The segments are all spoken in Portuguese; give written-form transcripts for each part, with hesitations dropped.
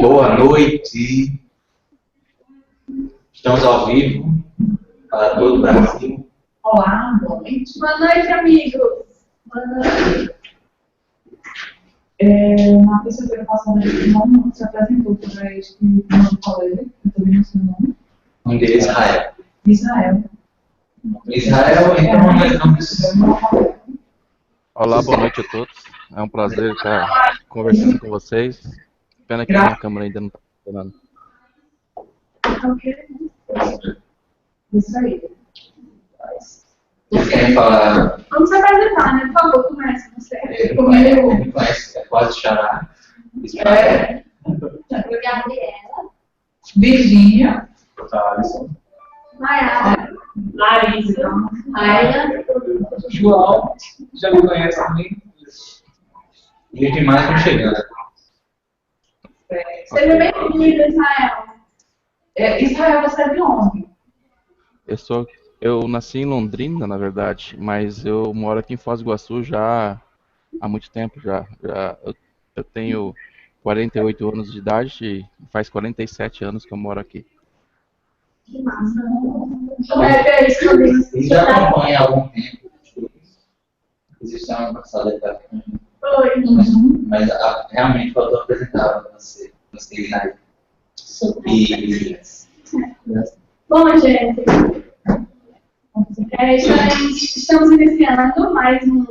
Boa noite. Estamos ao vivo para todo o Brasil. Olá, boa noite. Boa noite, amigos. Boa noite. Uma pessoa que eu faço não se apresentou para este novo colega, eu também não sei o nome. Um de Israel. Israel. Israel, então nós vamos. Olá, boa noite a todos. É um prazer estar conversando com vocês. Pena que a minha câmera ainda não está funcionando. Isso aí. Vocês querem falar? Vamos se apresentar, né? Por favor, comece você. Ele me conhece, é quase xará. Israel. Gabriela. Virgínia. Alisson. Maiara. Larissa. Ayla. João. Já me conhece também? E os demais vão chegando. Seja bem-vindo, Israel. Israel, você é de onde? Eu nasci em Londrina, na verdade, mas eu moro aqui em Foz do Iguaçu já há muito tempo já. Eu tenho 48 anos de idade e faz 47 anos que eu moro aqui. Que massa. É isso que eu disse. Eles já acompanham há algum tempo. Eles estão passados até. Oi. Mas realmente faltou apresentar você Israel. Bom, gente, estamos iniciando mais um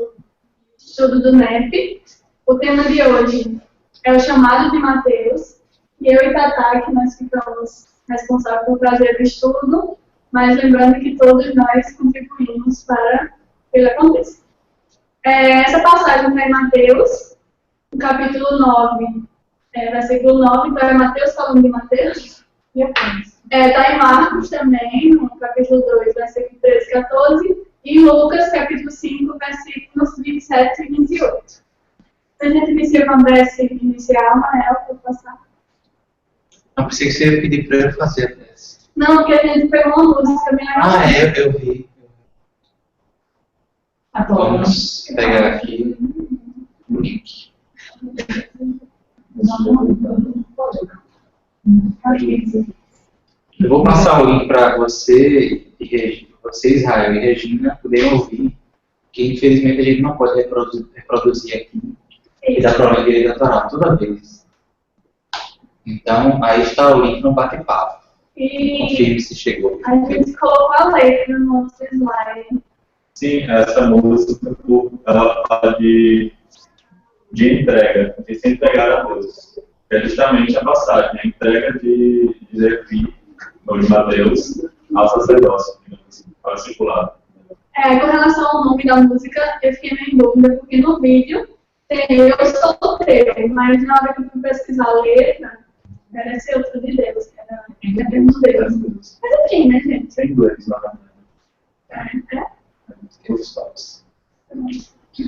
estudo do NEP. O tema de hoje é o chamado de Mateus. E eu e Tatá, que nós ficamos responsáveis por trazer o estudo, mas lembrando que todos nós contribuímos para que ele aconteça. Essa passagem está em Mateus, no capítulo 9, versículo 9, então é Mateus falando de Mateus. Está em Marcos também, no capítulo 2, versículo 13 e 14, e Lucas, capítulo 5, versículos 27 e 28. A gente inicia com a prece inicial, Mael, para passar. Eu pensei que você ia pedir para eu fazer a prece. Não, porque a gente pegou uma música bem legal. Eu vi. Vamos pegar aqui o link. Eu vou passar o link para você, Israel e Regina, poderem ouvir, que infelizmente a gente não pode reproduzir aqui e dar problema de direito autoral toda vez. Então, aí está o link no bate-papo. Confirme se chegou. A gente colocou a letra no nosso slide. Sim, essa música ela fala de entrega, de se entregar a Deus. É justamente a passagem, a entrega de Levi, ou de Mateus, ao sacerdócio, ao discipulado. Com relação ao nome da música, eu fiquei meio em dúvida, porque no vídeo tem Eu Solteiro, mas na hora que eu fui pesquisar a letra, parece outro de Deus, que era de Deus. Mas enfim, né, gente? Sem inglês, na verdade.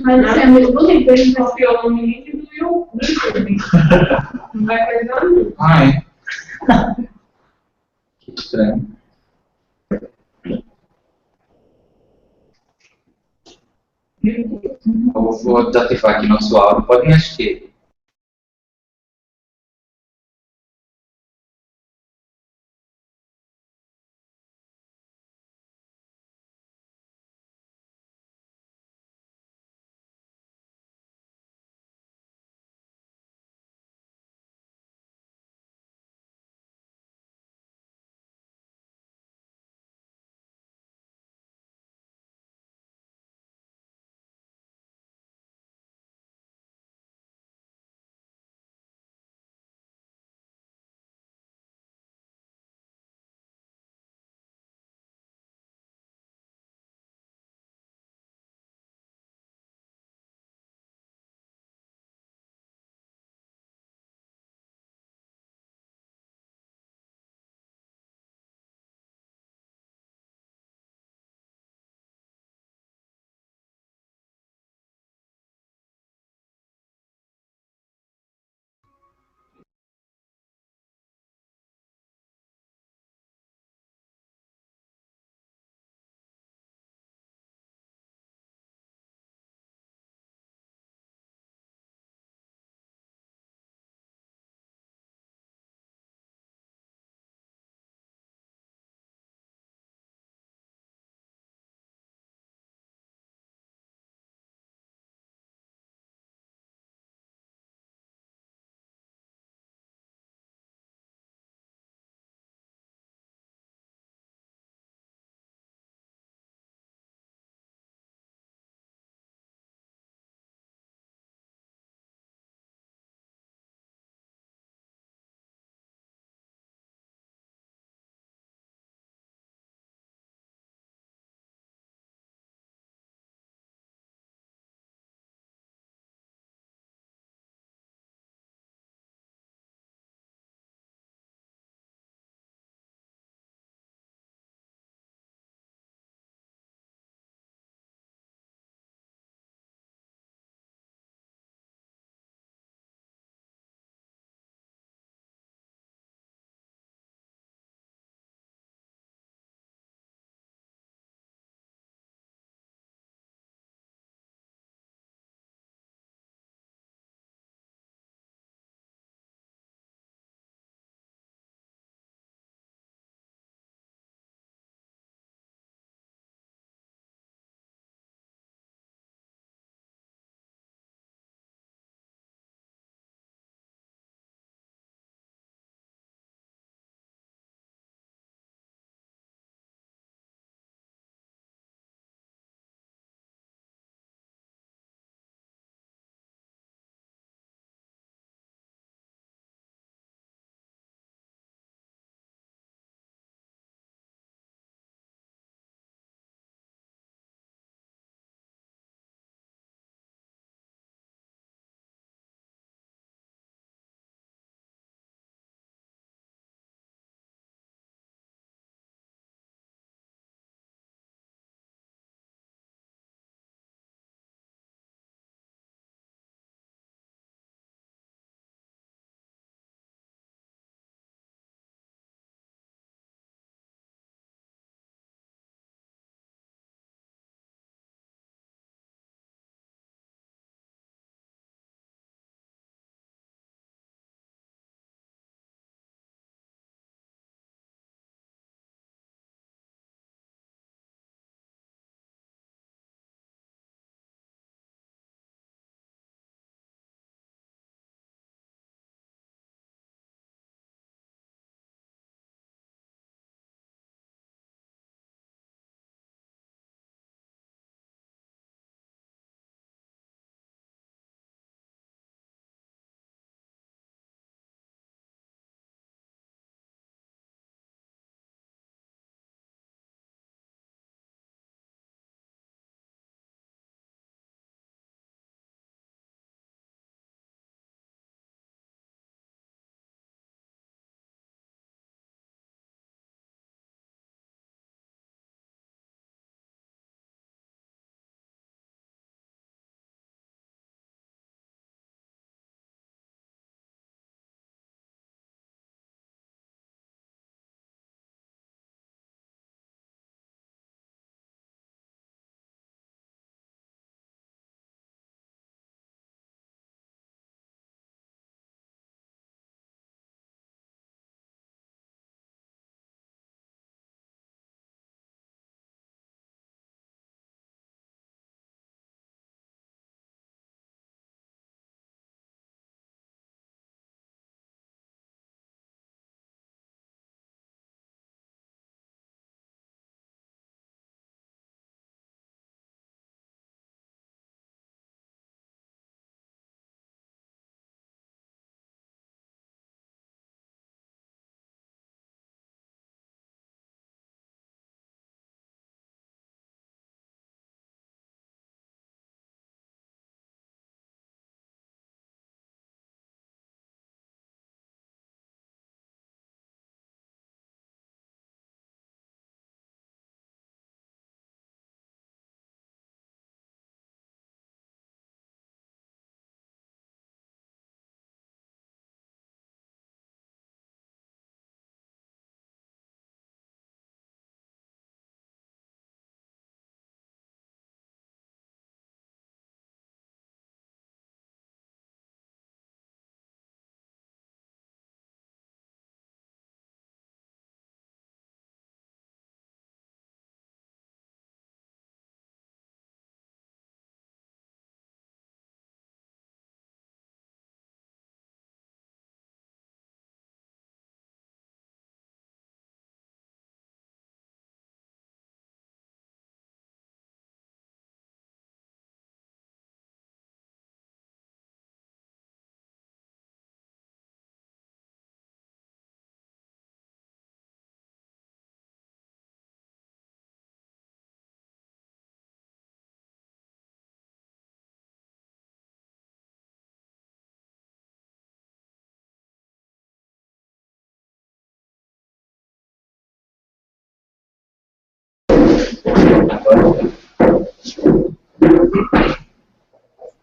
Mas assim, é muito bonito, a gente copiou no link do YouTube. Não vai fazer nada. Que estranho. Eu vou desativar aqui nosso áudio. Pode me assistir.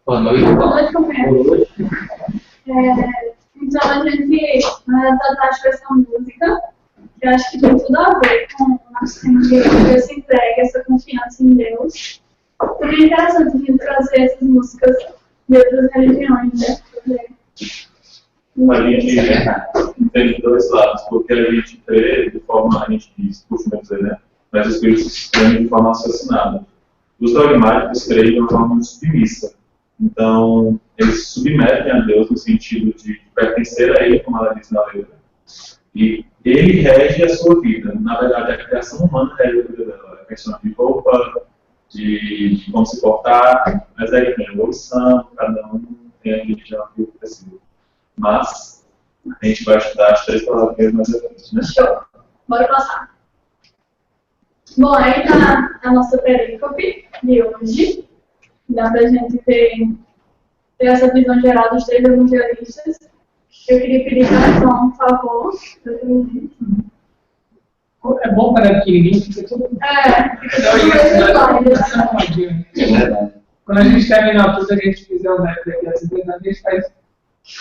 Boa noite. Boa noite, companheiro. Então, a gente vai tratar com essa música, que eu acho que tem tudo a ver com o nosso tema de hoje, essa entrega, essa confiança em Deus. Também é interessante a gente trazer essas músicas de outras religiões, né? A gente tem dois lados, porque a gente crê de forma, a gente diz, costuma dizer, né? Mas os espíritos creem de forma raciocinada. Os dogmáticos creem de uma forma submissa. Então, eles se submetem a Deus no sentido de pertencer a Ele, como ela diz na letra. E Ele rege a sua vida. Na verdade, a criação humana rege a vida dela. A questão de roupa, de como se portar, mas aí tem evolução, cada um tem a religião que precisa. Mas a gente vai estudar as 3 palavras mais adiante, né? Show. Bora passar. Bom, aí tá a nossa perícope de hoje. Dá pra gente ter essa visão geral dos 3 evangelistas. Eu queria pedir para Tom, por favor. É bom para pequenininho, fica tudo. Quando a gente terminar tudo, a gente fizer um método daqui a 50 anos, a gente faz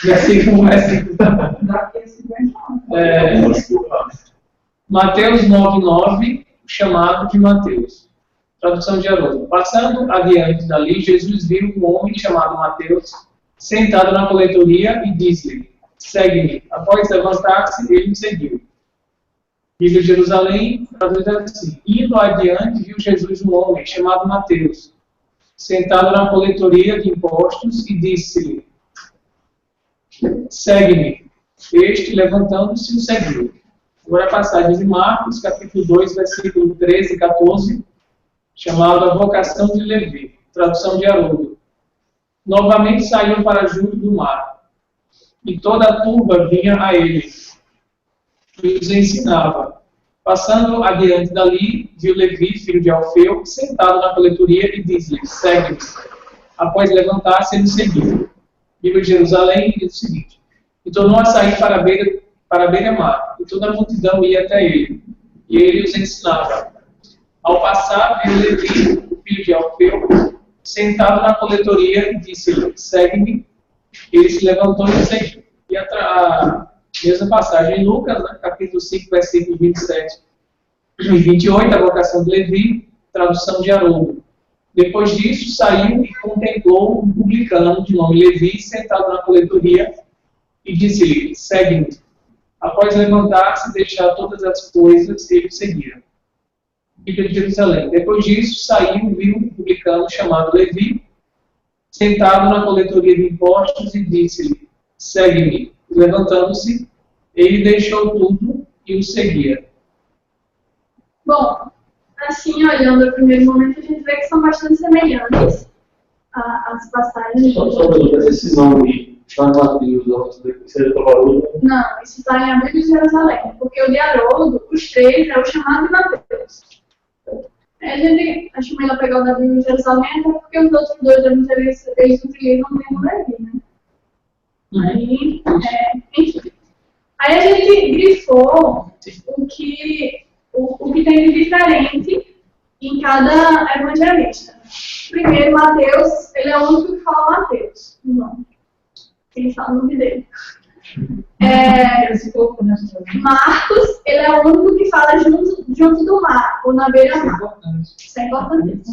versículo. Daqui a 50 anos. Mateus 9:9, chamado de Mateus. Tradução de Haroldo. Passando adiante dali, Jesus viu um homem chamado Mateus sentado na coletoria e disse-lhe: segue-me. Após levantar-se, ele me seguiu. Vindo de Jerusalém, traduz assim: indo adiante, viu Jesus um homem chamado Mateus sentado na coletoria de impostos e disse-lhe: segue-me. Este, levantando-se, o seguiu. Agora a passagem de Marcos, capítulo 2, versículo 13 e 14, chamado A Vocação de Levi, tradução de Haroldo. Novamente saiu para junto do mar, e toda a turba vinha a ele, e os ensinava. Passando adiante dali, viu Levi, filho de Alfeu, sentado na coletoria, e disse-lhe: segue-me. Após levantar-se, ele seguiu. Viu Jerusalém e disse o seguinte: e tornou a sair para a beira-mar, e toda a multidão ia até ele, e ele os ensinava. Ao passar, viu Levi, filho de Alfeu, sentado na coletoria, e disse-lhe: segue-me. Ele se levantou e seguiu. E a mesma passagem em Lucas, né, capítulo 5, versículo 27 e 28, a vocação de Levi, tradução de Haroldo. Depois disso, saiu e contemplou um publicano de nome Levi, sentado na coletoria, e disse-lhe: segue-me. Após levantar-se e deixar todas as coisas, ele seguia. Bíblia de Jerusalém. Depois disso, saiu e viu um publicano chamado Levi, sentado na coletoria de impostos, e disse-lhe: segue-me. Levantando-se, ele deixou tudo e o seguia. Bom, assim, olhando no primeiro momento, a gente vê que são bastante semelhantes as passagens. Só uma dúvida, esse nome está no Mateus, você falou? Não, isso está em Abril de Jerusalém, porque o de Haroldo, os 3, é o chamado de Mateus. A Chumela pegou o da Bíblia de Jerusalém, até porque os outros 2 eles utilizam o mesmo Levi, né? Aí, enfim. Aí a gente grifou o que tem de diferente em cada evangelista. Primeiro, Mateus, ele é o único que fala Mateus, no nome. Ele fala o nome dele. Marcos, ele é o único que fala junto do mar, ou na beira-mar. Isso é importante.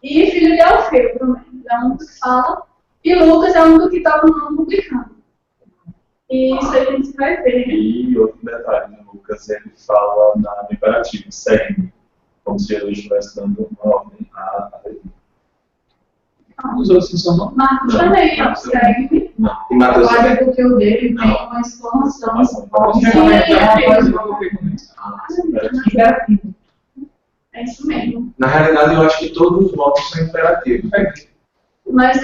E filho de Alfeu também, ele é o único que fala. E Lucas é o único que toca no nome publicano. E isso a gente vai ver. E outro detalhe, né? Lucas ele fala no imperativo: segue-me, como se Jesus estivesse dando uma ordem a Levi. Os outros são não? Marcos também, segue-me. Não. E Mateus Guarda porque o dele tem uma exclamação. É isso mesmo. Na realidade, eu acho que todos os nomes são imperativos. Mas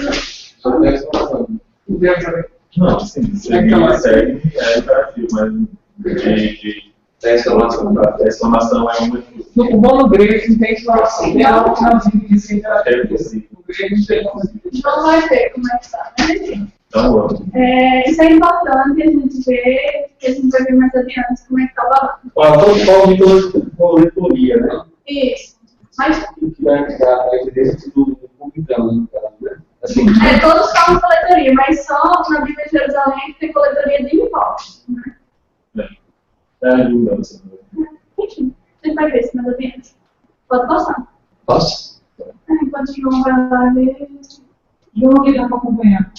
Só tem exclamação. Não, sim, segue-me é imperativo, mas Tem exclamação. a exclamação é uma. No bom grego não tem exclamação. Tem algo finalzinho de ser É possível. no grego não tem como. não vai ver como é que está, né? Então, vamos. Isso é importante a gente ver, que a gente vai ver mais adiante como é que está o balanço. Qual de coletoria, né? Isso. Mas que vai dar a evidência do publicano, no caso, né? Assim, todos falam coletoria, mas só na Bíblia de Jerusalém que tem coletoria de impostos. Né? É a redundância. Enfim, a gente vai ver se mais adiante. Pode passar. posso? Enquanto João vai lá ver. João aqui dá para acompanhar.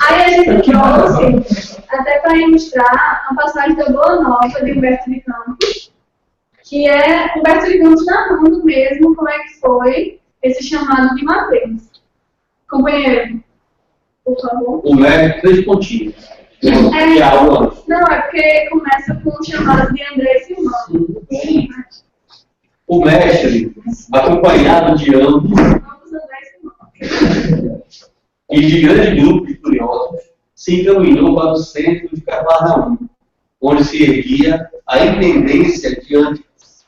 Aí a gente trouxe, até para ilustrar, uma passagem da Boa Nova de Humberto de Campos, que é Humberto de Campos narrando mesmo como é que foi esse chamado de Mateus. Companheiro, por favor. O médico, 3 pontinhos. É. Aula. Não, é porque começa com o chamado de André Simão. Sim. O mestre, acompanhado de ambos Vamos André Simão. e de grande grupo de curiosos, se encaminhou para o centro de Cafarnaum, onde se erguia a intendência de Antipas.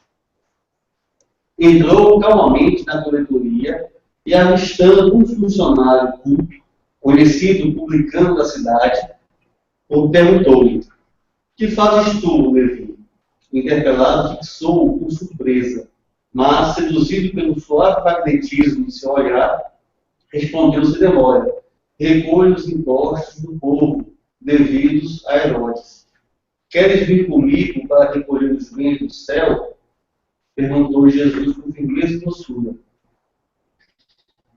Entrou calmamente na coletoria e, avistando um funcionário público, conhecido publicano da cidade, perguntou-lhe: que fazes tu, Levi? Interpelado, fixou-o com surpresa, mas, seduzido pelo suave magnetismo de seu olhar, respondeu sem demora: recolhe os impostos do povo, devidos a Herodes. Queres vir comigo para recolher os bens do céu? Perguntou Jesus com firmeza e doçura.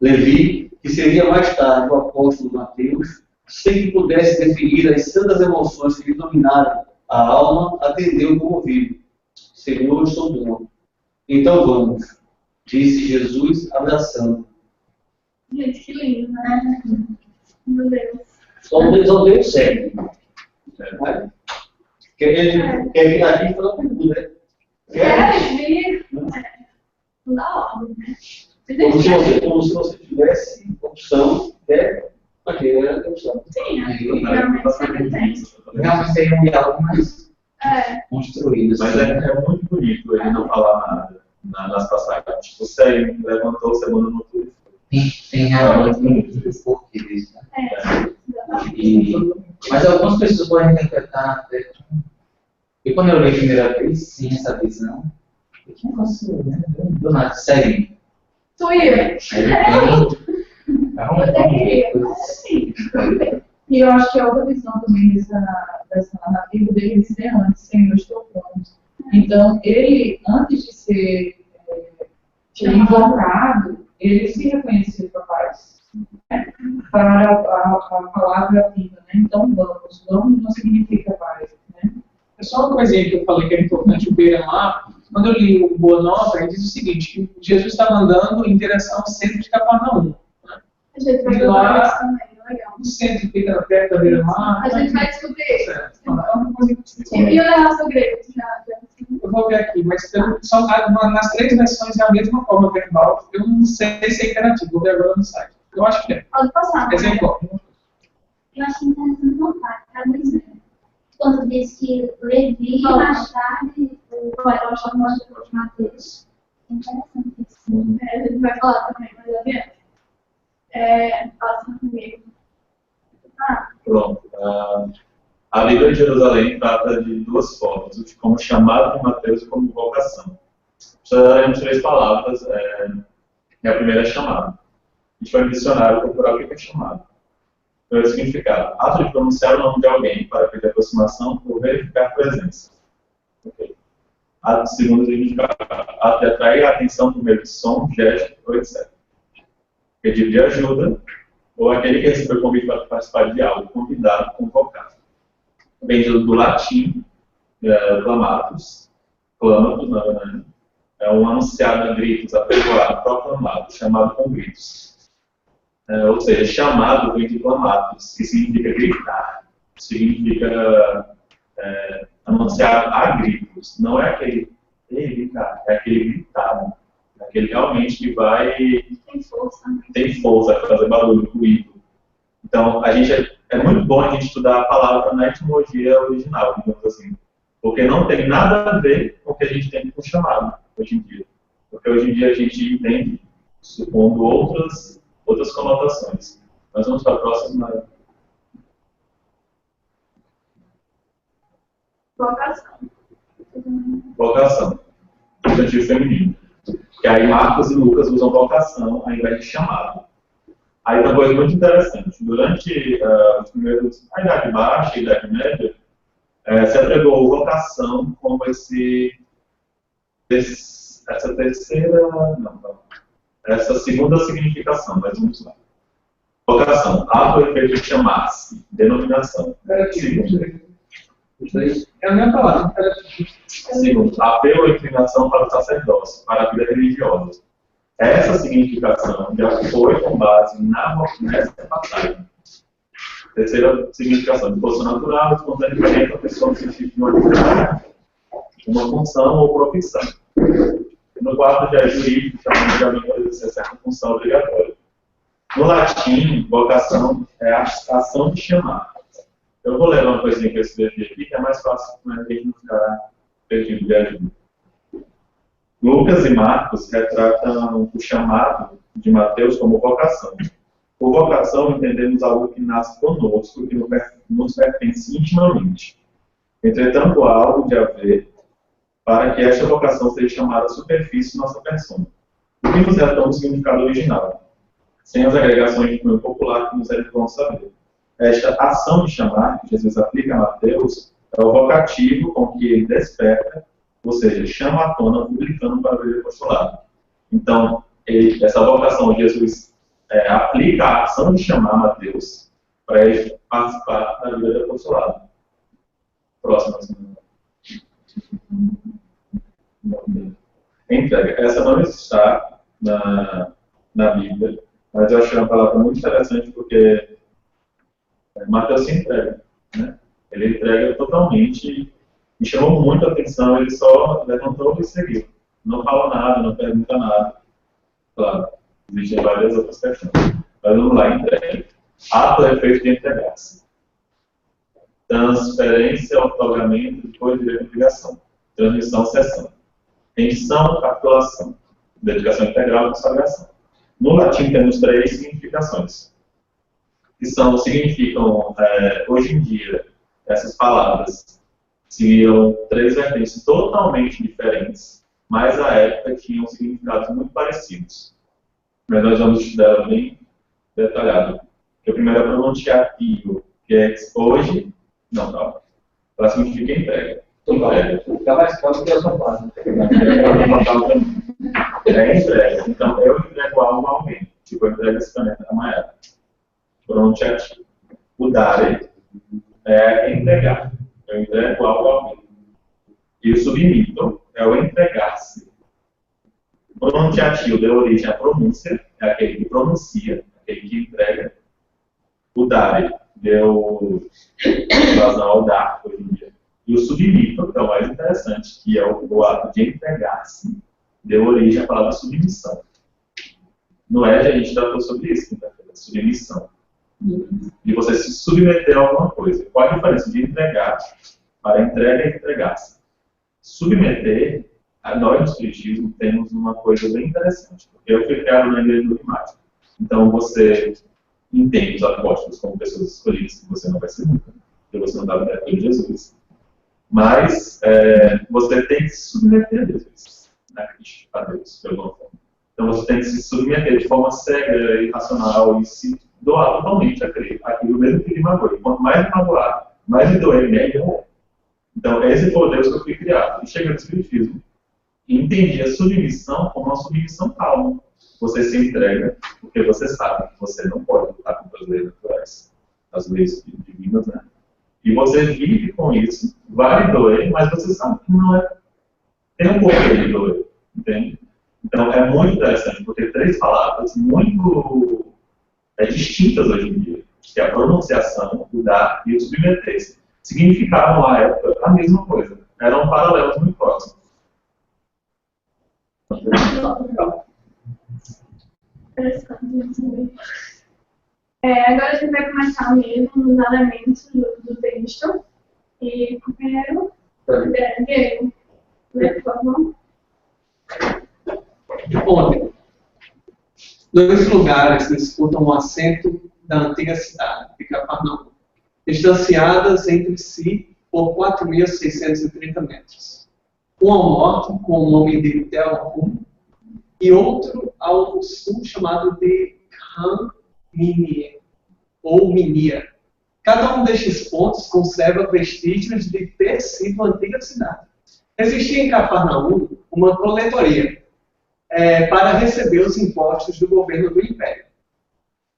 Levi, que seria mais tarde o apóstolo Mateus, sem que pudesse definir as santas emoções que lhe dominaram a alma, atendeu comovido: Senhor, estou bom. Então vamos, disse Jesus, abraçando. Gente, que lindo, né? Meu Deus. Só o cérebro. Quer vir aqui e falar comigo, né? Vir. Não dá ordem, né? Como se você tivesse opção, aqui é a opção. Sim, realmente sempre tem. Realmente tem um diálogo mais construído. Mas é muito bonito ele não falar nada nas passagens. Tipo, você levantou, você mandou no tudo. Tem realmente muitos porquês. Né? Mas algumas pessoas podem interpretar. E quando eu li a primeira vez, sim, essa visão, que negócio, né? Do nada, sério. Tu ia? E eu acho que a outra visão também dessa narrativa dele ser antes, Senhor, estou pronto. Então, ele, antes de ser invocado, ele se reconheceu capaz. Para a palavra viva, né? Então, vamos não significa paz, né? É só uma coisinha que eu falei que é importante, o beira-mar. Quando eu li o Boa Nova, ele diz o seguinte, que Jesus estava andando em direção ao centro de Cafarnaum. A gente vai E ver lá, isso também, legal. o centro fica perto da beira-mar. A gente vai discutir isso. Certo. É uma coisa que você E o negócio grego, já. Eu vou ver aqui, mas são, nas 3 versões é a mesma forma verbal. Eu não sei se é interativo, vou ver agora no site. Eu acho que é. Pode passar. Exemplo. Eu achei interessante notar, sabe? Quando diz que Levi, mais tarde, o apóstolo Mateus. Interessante isso. A gente vai falar também mais adiante. Passa comigo. Pronto. A Bíblia de Jerusalém trata de 2 formas, como chamado de Mateus e como vocação. Precisaremos 3 palavras. A primeira é chamado. A gente vai no dicionário procurar o que é chamado. Primeiro significado: ato de pronunciar o nome de alguém para pedir aproximação ou verificar a presença. Okay. Segundo significado: ato de atrair a atenção por meio de som, gesto ou etc. Pedido de ajuda, ou aquele que recebeu convite para participar de algo, convidado, convocado. Vem do latim, clamatus, na verdade. É um anunciado a gritos, apregoado, proclamado, chamado com gritos. Ou seja, chamado vem de clamatus, que significa gritar. Significa anunciar a gritos. Não é aquele gritar, é aquele gritado. É aquele realmente que vai... Tem força para fazer barulho, ruído. Então, é muito bom a gente estudar a palavra na etimologia original, digamos assim. Porque não tem nada a ver com o que a gente tem com chamado, hoje em dia. Porque hoje em dia a gente entende, supondo outras conotações. Nós vamos para a próxima. Vocação. Vocação. Substantivo feminino. Que aí Marcos e Lucas usam vocação ao invés de chamado. Aí tem uma coisa muito interessante. Durante os primeiros, a Idade Baixa e a Idade Média, se apregou vocação como essa segunda significação, mas vamos lá. Vocação, ato ou efeito de chamar-se, denominação. É a minha palavra. Segundo, apelo ou inclinação para o sacerdócio, para a vida religiosa. Essa significação já foi com base nessa passagem. Terceira significação, de posição natural, espontaneamente a pessoa se sente de uma atividade, uma função ou profissão. No quarto já é jurídico, chamando de alguém para exercer certa função obrigatória. No latim, vocação é a ação de chamar. Eu vou ler uma coisinha que eu escrevi aqui, que é mais fácil para a gente não ficar perdido de ajuda. Lucas e Marcos retratam o chamado de Mateus como vocação. Por vocação, entendemos algo que nasce conosco, que nos pertence intimamente. Entretanto, há algo de haver para que esta vocação seja chamada superfície de nossa persona. O que nos retoma o significado original, sem as agregações de cunho popular que nos é bom saber. Esta ação de chamar, que Jesus aplica a Mateus, é o vocativo com que ele desperta, ou seja, chama à tona, publicando para o apostolado. Então, essa vocação de Jesus aplica a ação de chamar Mateus para ele participar da vida do apostolado. Próxima. Entrega. Essa não está na Bíblia, mas eu achei uma palavra muito interessante porque Mateus se entrega. Né? Ele entrega totalmente. Me chamou muito a atenção, ele só levantou e seguiu. Não fala nada, não pergunta nada. Claro, existem várias outras questões. Mas vamos lá, entrega. Ato é feito de entregar-se. Transferência, otorgamento, depois de ligação. Transmissão, cessão. Rendição, capitulação. Dedicação integral e consagração. No latim temos 3 significações. Que significam, hoje em dia, essas palavras seguiam 3 vertentes totalmente diferentes, mas à época tinham significados muito parecidos. Mas nós vamos estudar bem detalhado. O primeiro é pronunciativo, que é hoje, não, calma. Ela significa entrega. Entrega. Fica mais claro que a sua parte. É entrega. Então, eu entrego algo a alguém. Tipo, eu entrego esse caneta da Maiara. Pronunciativo. O dare é entregar. Eu entrego algo a alguém. E o submito é o entregar-se. O pronunciativo deu origem à pronúncia, é aquele que pronuncia, aquele que entrega. O dare deu razão ao dar, hoje em dia. E o submito, que é o mais interessante, que é o ato de entregar-se, deu origem à palavra submissão. No ED a gente tratou sobre isso, submissão. De você se submeter a alguma coisa. Qual a diferença de entregar para entrega e entregar-se? Submeter, nós no Espiritismo temos uma coisa bem interessante, porque eu fui criado na igreja dogmática. Então você entende os apóstolos como pessoas escolhidas que você não vai ser nunca, porque você não estava perto de Jesus. Mas você tem que se submeter a Jesus, a Deus, de alguma forma. Então você tem que se submeter de forma cega, irracional e se doar totalmente aquilo mesmo que lhe magoe. Quanto mais me magoar, mais me doer, melhor. Então esse foi o Deus que eu fui criado. E chega no Espiritismo e entendi a submissão como uma submissão calma. Você se entrega porque você sabe que você não pode lutar contra as leis naturais, as leis divinas, né? E você vive com isso, vai doer, mas você sabe que não é. Tem um porquê de doer, entende? Então é muito interessante, porque 3 palavras muito distintas hoje em dia, que é a pronunciação, o dar e o submeter-se, significavam à época a mesma coisa. Eram paralelos muito próximos. Agora a gente vai começar mesmo nos elementos do texto. E primeiro, Diego, por favor. Ontem, 2 lugares disputam o assento da antiga cidade de Cafarnaum, distanciadas entre si por 4.630 metros. Um ao norte, com o nome de Tel-Rum, e outro ao sul chamado de Khan-Minie, ou Minia. Cada um destes pontos conserva vestígios de ter sido a antiga cidade. Existia em Cafarnaum uma coletoria para receber os impostos do governo do Império.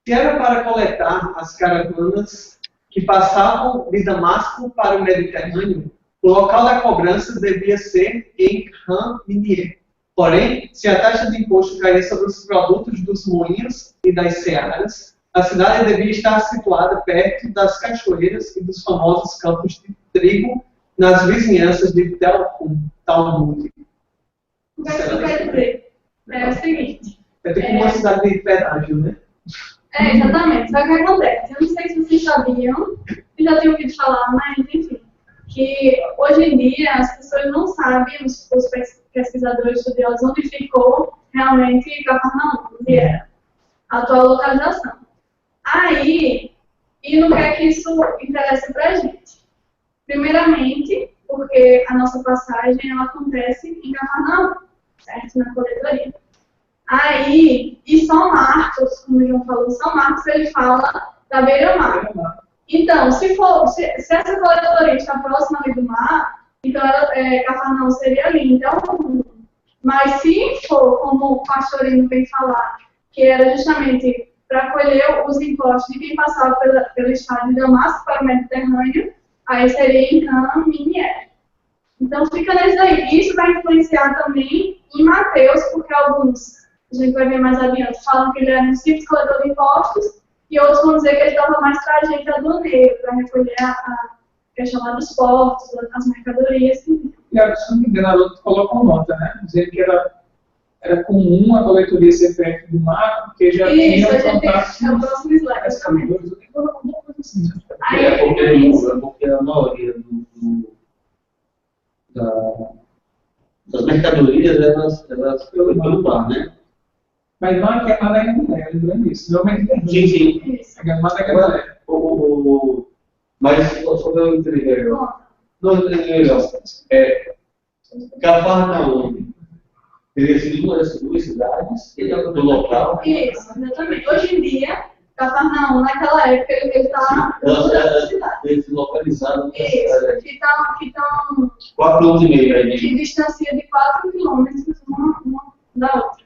Se era para coletar as caravanas que passavam de Damasco para o Mediterrâneo, o local da cobrança devia ser em Khan-Minie. Porém, se a taxa de imposto caía sobre os produtos dos moinhos e das searas, a cidade devia estar situada perto das cachoeiras e dos famosos campos de trigo nas vizinhanças de Talmud. O que isso quer dizer? É o seguinte. É tipo uma cidade de pedágio, né? Exatamente. Só que o que acontece? Eu não sei se vocês sabiam, eu já tenho ouvido falar, mas enfim, que hoje em dia as pessoas não sabem, os pesquisadores estudiosos, onde ficou realmente Cafarnaum, onde era a atual localização. Aí, e não quer que isso interesse pra gente. Primeiramente, porque a nossa passagem ela acontece em Cafarnaum, certo? Na coletoria. Aí, e São Marcos, como o João falou, São Marcos ele fala da beira-mar. Então, se essa coletoria está próxima ali do mar, então Cafarnaum seria ali. Então, mas se for, como o pastorino vem falar, que era justamente para colher os impostos de quem passava pelo estado de Damasco para o Mediterrâneo, aí seria em Khan-Minie. Então fica nisso aí. Isso vai influenciar também em Mateus, porque alguns, a gente vai ver mais adiante, falam que ele era um simples coletor de impostos, e outros vão dizer que ele estava mais para a gente aduaneiro, para recolher a questão lá dos portos, as mercadorias. E a se não me engano, Haroldo colocou nota, né? Dizendo que era comum a coletoria ser perto do mar, porque já tinha contato com o próximo slide. Porque a maioria das mercadorias, elas pelo mar, né? Mas mar que é mar da Galileia, lembrando isso. Não é Sim. É mar da Galileia. Mas só para eu entender. Não entendi legal. Cafarnaum teria sido uma das duas cidades do local. Isso, exatamente. Hoje em dia, Cafarnaum, naquela época, ele está Ele se localizado nessa cidade. Que estão 4,5 km aí. Que distancia de 4 quilômetros uma da outra.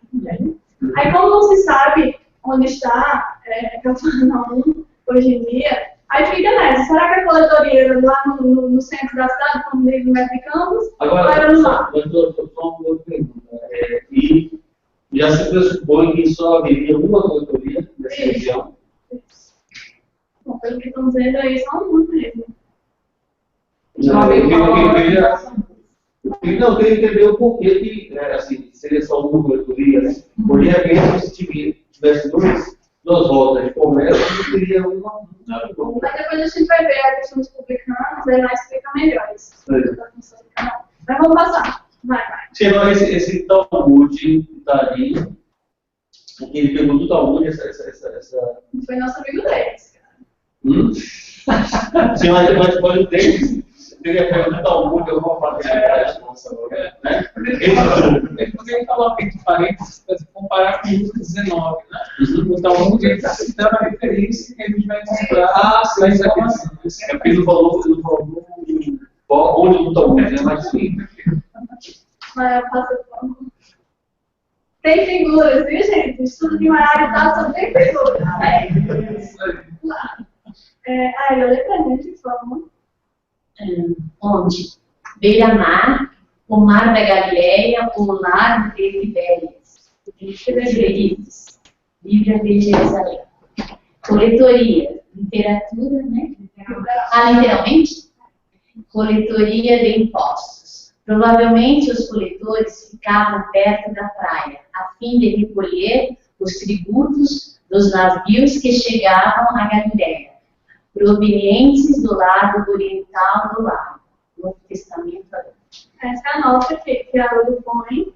Aí, como não se sabe onde está Cafarnaum hoje em dia, aí fica nessa. Será que a coletoria lá no centro da cidade, como diz o Mestre Campos, ou era no mar? Só uma pergunta. E já se pressupõe que só haveria uma coletoria nessa região? Bom, pelo que estão dizendo aí, só uma mesmo. Eu queria entender o porquê que assim, seria só uma coletoria, né? Por exemplo, se tivesse duas rotas de comércio, teria uma. Mas depois a gente vai ver a questão dos publicanos, aí lá explica melhor isso. Mas vamos passar. Vai. Chegou esse Talmud que está ali. Ele pegou do Talmud essa. Foi nosso amigo deles, cara. Sim, mas pode ter. Teria pego do Talmud alguma facilidade, né? Ele poderia colocar entre parênteses para comparar com o Lucas 19, né? O Talmud está citando a referência que a gente vai encontrar a informação. É porque ele falou onde o Talmud é mais simples. Mas passa por tem figuras, viu, gente? O estudo de maioridade só tem figuras. Aí, olha pra gente, por favor. Onde? Beira-mar, o mar da Galileia, o lar de Tibérias. Bíblia de Jerusalém. Coletoria, literatura, né? Literalmente? Coletoria de impostos. Provavelmente os coletores ficavam perto da praia, a fim de recolher os tributos dos navios que chegavam à Galileia, provenientes do lado oriental do lago. Novo Testamento. Essa é a nota que a Haroldo põe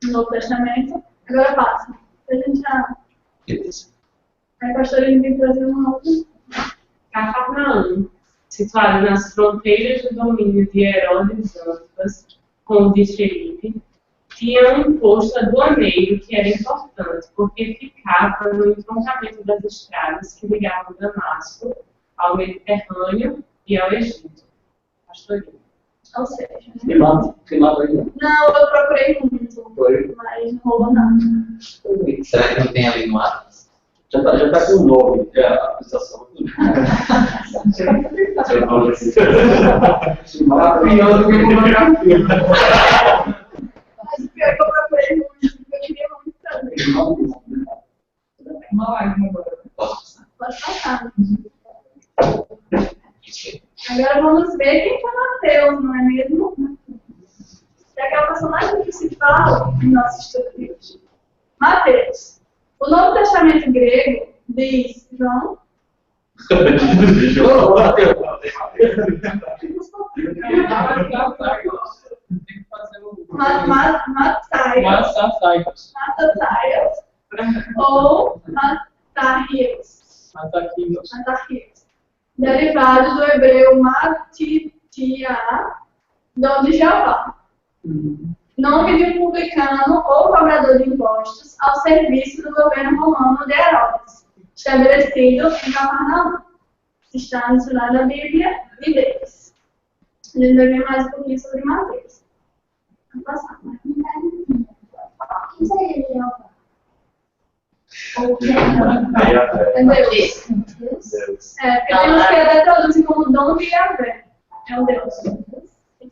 no Novo Testamento. Agora passa. A gente já. Aí, pastor, ele vem trazer uma outra. Cafarnaum, situado nas fronteiras do domínio de Herodes Antipas com o de Felipe, tinha um posto aduaneiro que era importante, porque ficava no entroncamento das estradas que ligavam Damasco ao Mediterrâneo e ao Egito. Pastorinho. Ou seja, Queimado ainda. não, eu procurei muito, mas não rolou nada. Será que não tem ali no Atos? Já tá com o nome, é a acusação. Pior do que pornografia. Mas pior que eu procurei muito, eu queria muito também. Uma lágrima agora. Posso passar? Pode passar. Agora vamos ver quem foi Mateus, não é mesmo? Que é o personagem principal do nosso estudo. Mateus. O Novo Testamento grego diz João. Mataios ou Matarios. Derivado do hebreu Matitia, dom de Jeová. Nome de um publicano ou cobrador de impostos ao serviço do governo romano de Herodes, estabelecido em Cafarnaum. Está mencionado na Bíblia de Deus. A gente vai ver mais um pouquinho sobre Mateus. Vamos passar. Quem seria Jeová? É Deus. É, porque temos que até traduzir como dom de Yahvé. É o Deus.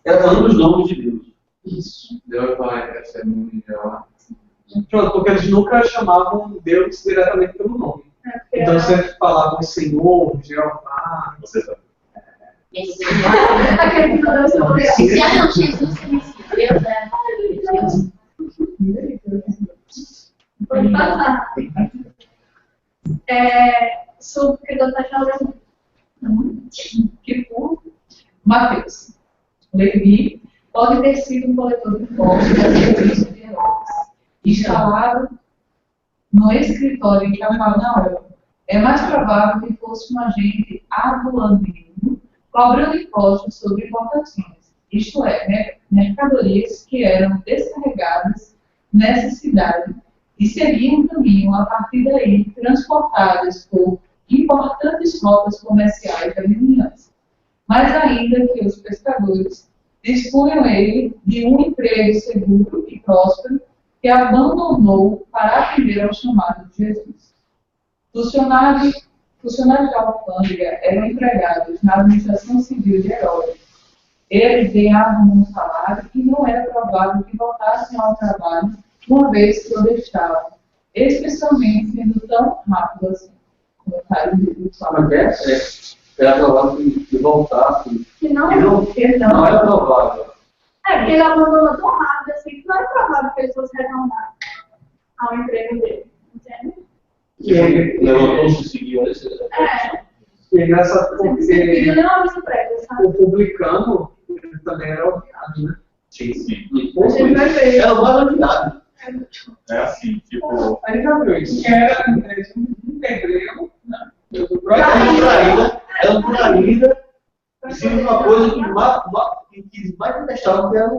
É um dos nomes de Deus. Isso. Deus vai ser melhor. Pronto, porque eles nunca chamavam Deus diretamente pelo nome. Então sempre falavam Senhor, Jeová. Você sabe. Aquele que não deu seu Deus. Se acham Jesus que Deus é Deus. Pode passar. Sobre o que eu estou falando. Que por Mateus. Levi pode ter sido um coletor de impostos a serviço de Herodes, instalado no escritório em Cafarnaum. É mais provável que fosse um agente aduaneiro cobrando impostos sobre importações, isto é, mercadorias que eram descarregadas nessa cidade e seguiam um caminho a partir daí transportadas por importantes rotas comerciais da vizinhança. Mas ainda que os pescadores dispunham ele de um emprego seguro e próspero que abandonou para atender ao chamado de Jesus. Funcionários da alfândega eram empregados na administração civil de Herodes. Eles ganhavam um salário e não era provável que voltassem ao trabalho uma vez que o deixavam, especialmente sendo tão rápido assim. Comentário do Salmo. Era provável que voltasse. Que não é provável. É, porque ele abandonou tão rápido assim que não é provável que ele fosse retornar ao emprego dele. Entende? E ele levantou-se e seguiu esse. E é engraçado porque Ele não aviso prévio, sabe? o publicano ele também era odiado, né? Sim, sim. A gente vai ver. Era mais odiado. É assim, tipo. Aí já viu isso? Que era um pedreiro, né? Ela por ainda ensina uma coisa que eles mais detestavam, que era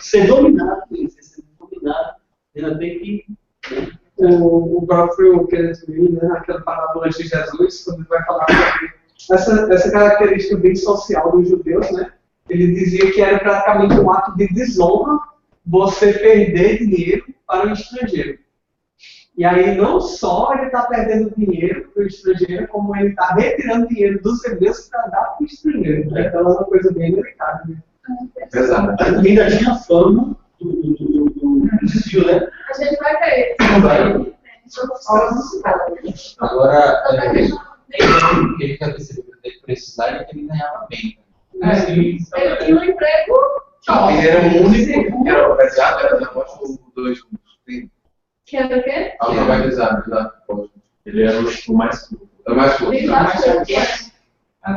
ser dominado. Ser dominado, ainda tem que. O próprio Kenneth Lee, né, naquela parábola de Jesus, quando ele vai falar sobre essa característica bem social dos judeus, né? Ele dizia que era praticamente um ato de desonra você perder dinheiro para o estrangeiro. E aí não só ele está perdendo dinheiro para o estrangeiro, como ele está retirando dinheiro dos hebreus para dar para o estrangeiro. Então é uma coisa bem delicada. Né? Exato. Ainda tinha fama do desvio, né? A gente vai ver. Agora, ele já percebeu que ele precisar e que ele ganhava bem. Ele tinha um emprego. Ele era o único que era alfabetizado, era apóstolo 2 Que era o quê? Alfabetizado, já. Ele era o mais curto. É mais curto.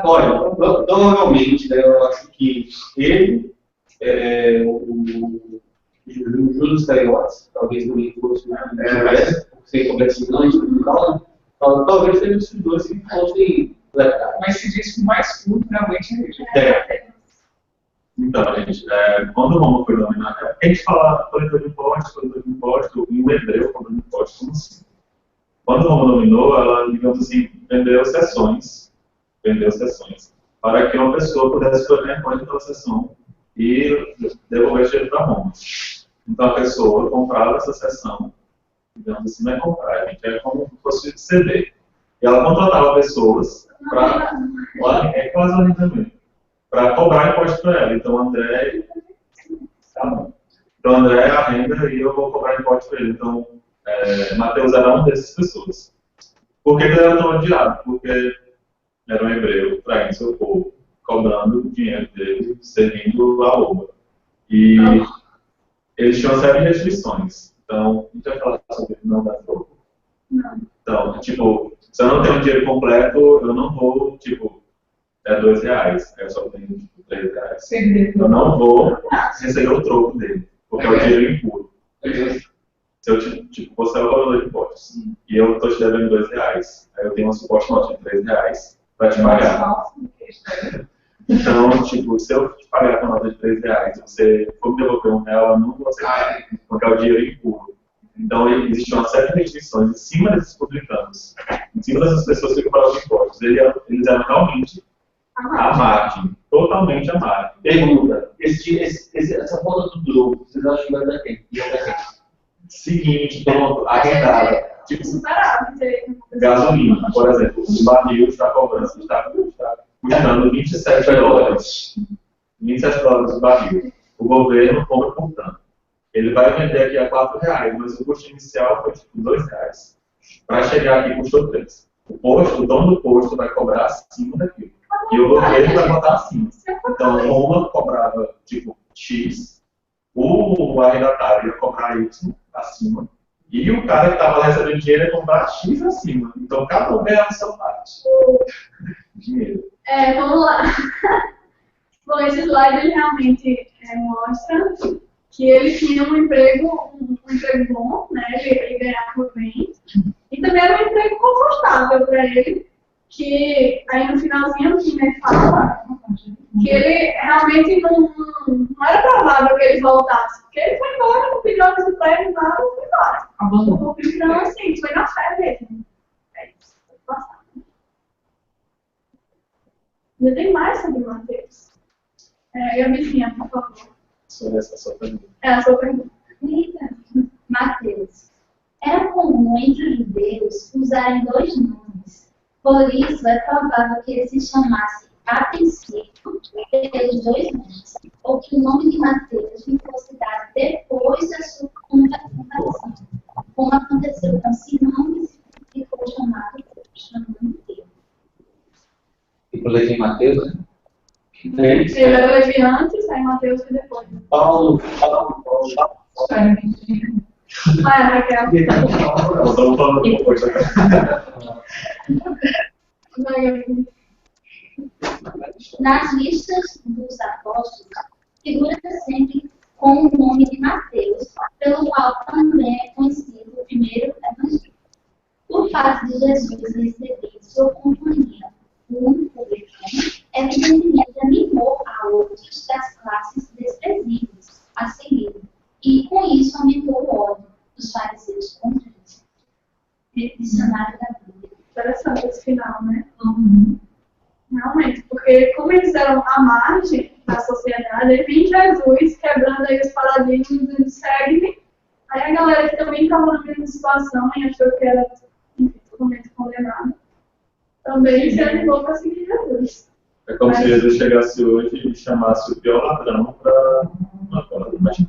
Olha, provavelmente, né, eu acho que ele, o Judas Iscariotes, talvez também fosse sem completamente, talvez sejam esses dois que fossem. Mas se diz que o mais curto realmente é ele. Então, gente, quando Roma foi dominada, a gente fala coletor de imposto, em hebreu, coletor de imposto, como assim? Quando Roma dominou, ela, digamos assim, vendeu sessões, para que uma pessoa pudesse escolher a daquela sessão e devolver dinheiro para Roma. Então, a pessoa comprava essa sessão, digamos assim, não é comprar, gente, é como se fosse ceder. E ela contratava pessoas para, é quase ali também, para cobrar imposto para ela. Então, André, tá bom. Então, André a renda e eu vou cobrar imposto para ele. Então, Mateus era uma dessas pessoas. Por que ele era tão odiado? Porque era um hebreu traindo seu povo, cobrando o dinheiro dele, servindo a Roma. E eles tinham uma série de restrições. Então, a gente vai falar sobre não dar troco. Então, tipo, se eu não tenho dinheiro completo, eu não vou, tipo, R$2, aí eu só tenho, tipo, R$3. Eu não vou receber o troco dele, porque é o dinheiro impuro. Se eu, tipo, você é o valor de impostos, e eu estou te devendo R$2, aí eu tenho uma suposta nota de R$3 para te pagar. Então, tipo, se eu te pagar com a nota de R$3 e você for me devolver R$1, eu não vou aceitar, porque é o dinheiro impuro. Então, existe uma série de restrições em cima desses publicanos, em cima dessas pessoas que cobravam impostos. Eles eram realmente a margem, totalmente a margem. Pergunta, essa volta do troco, vocês acham que vai dar quem? Seguinte, pronto, arrendada. Tipo, superado. Gasolina, por exemplo, o barril está cobrando, está custando $27. $27 o barril. O governo compra por tanto. Ele vai vender aqui a R$4, mas o custo inicial foi tipo R$2. Para chegar aqui custou R$3. O dono do posto vai cobrar acima daquilo. E o governo vai botar acima. Então, Roma cobrava tipo X, o arrendatário ia cobrar Y acima. E o cara que estava recebendo dinheiro ia comprar X acima. Então, cada um ganhava a sua parte. Dinheiro. Vamos lá. Bom, esse slide ele realmente mostra que ele tinha um emprego bom, né? Ele ganhava bem. E também era um emprego confortável para ele, que aí no finalzinho ele fala que ele realmente não era provável que ele voltasse, porque ele foi embora, não pediu a visita para ele, nada, foi embora. Então, assim, foi na fé mesmo. É isso, foi passar. Ainda tem mais sobre Mateus. E a Bifinha, por favor. Sobre essa sua pergunta. A sua pergunta. Mateus. Era comum entre os judeus usarem dois nomes. Por isso, é provável que ele se chamasse a princípio pelos dois nomes, ou que o nome de Mateus lhe fosse dado depois da sua conversão, como aconteceu com Simão, que ficou chamando Pedro. E por Levi Mateus, né? Ele era Levi antes, aí Mateus foi depois. Paulo. Raquel. Estamos falando de coisa. Nas listas dos apóstolos, figura sempre com o nome de Mateus, pelo qual também é conhecido o primeiro evangelho. O fato de Jesus receber sua companhia um publicano, evidentemente animou a outros das classes desprezíveis a seguir, e com isso aumentou o ódio dos fariseus contra eles. Dicionário da Bíblia. Interessante esse final, né? Realmente, porque como eles eram à margem da sociedade, aí vem Jesus quebrando aí os paradigmas do segue-me. Aí a galera que também estava na mesma situação e achou que era totalmente condenada, também se animou para seguir Jesus. É como se Jesus chegasse hoje e chamasse o pior ladrão para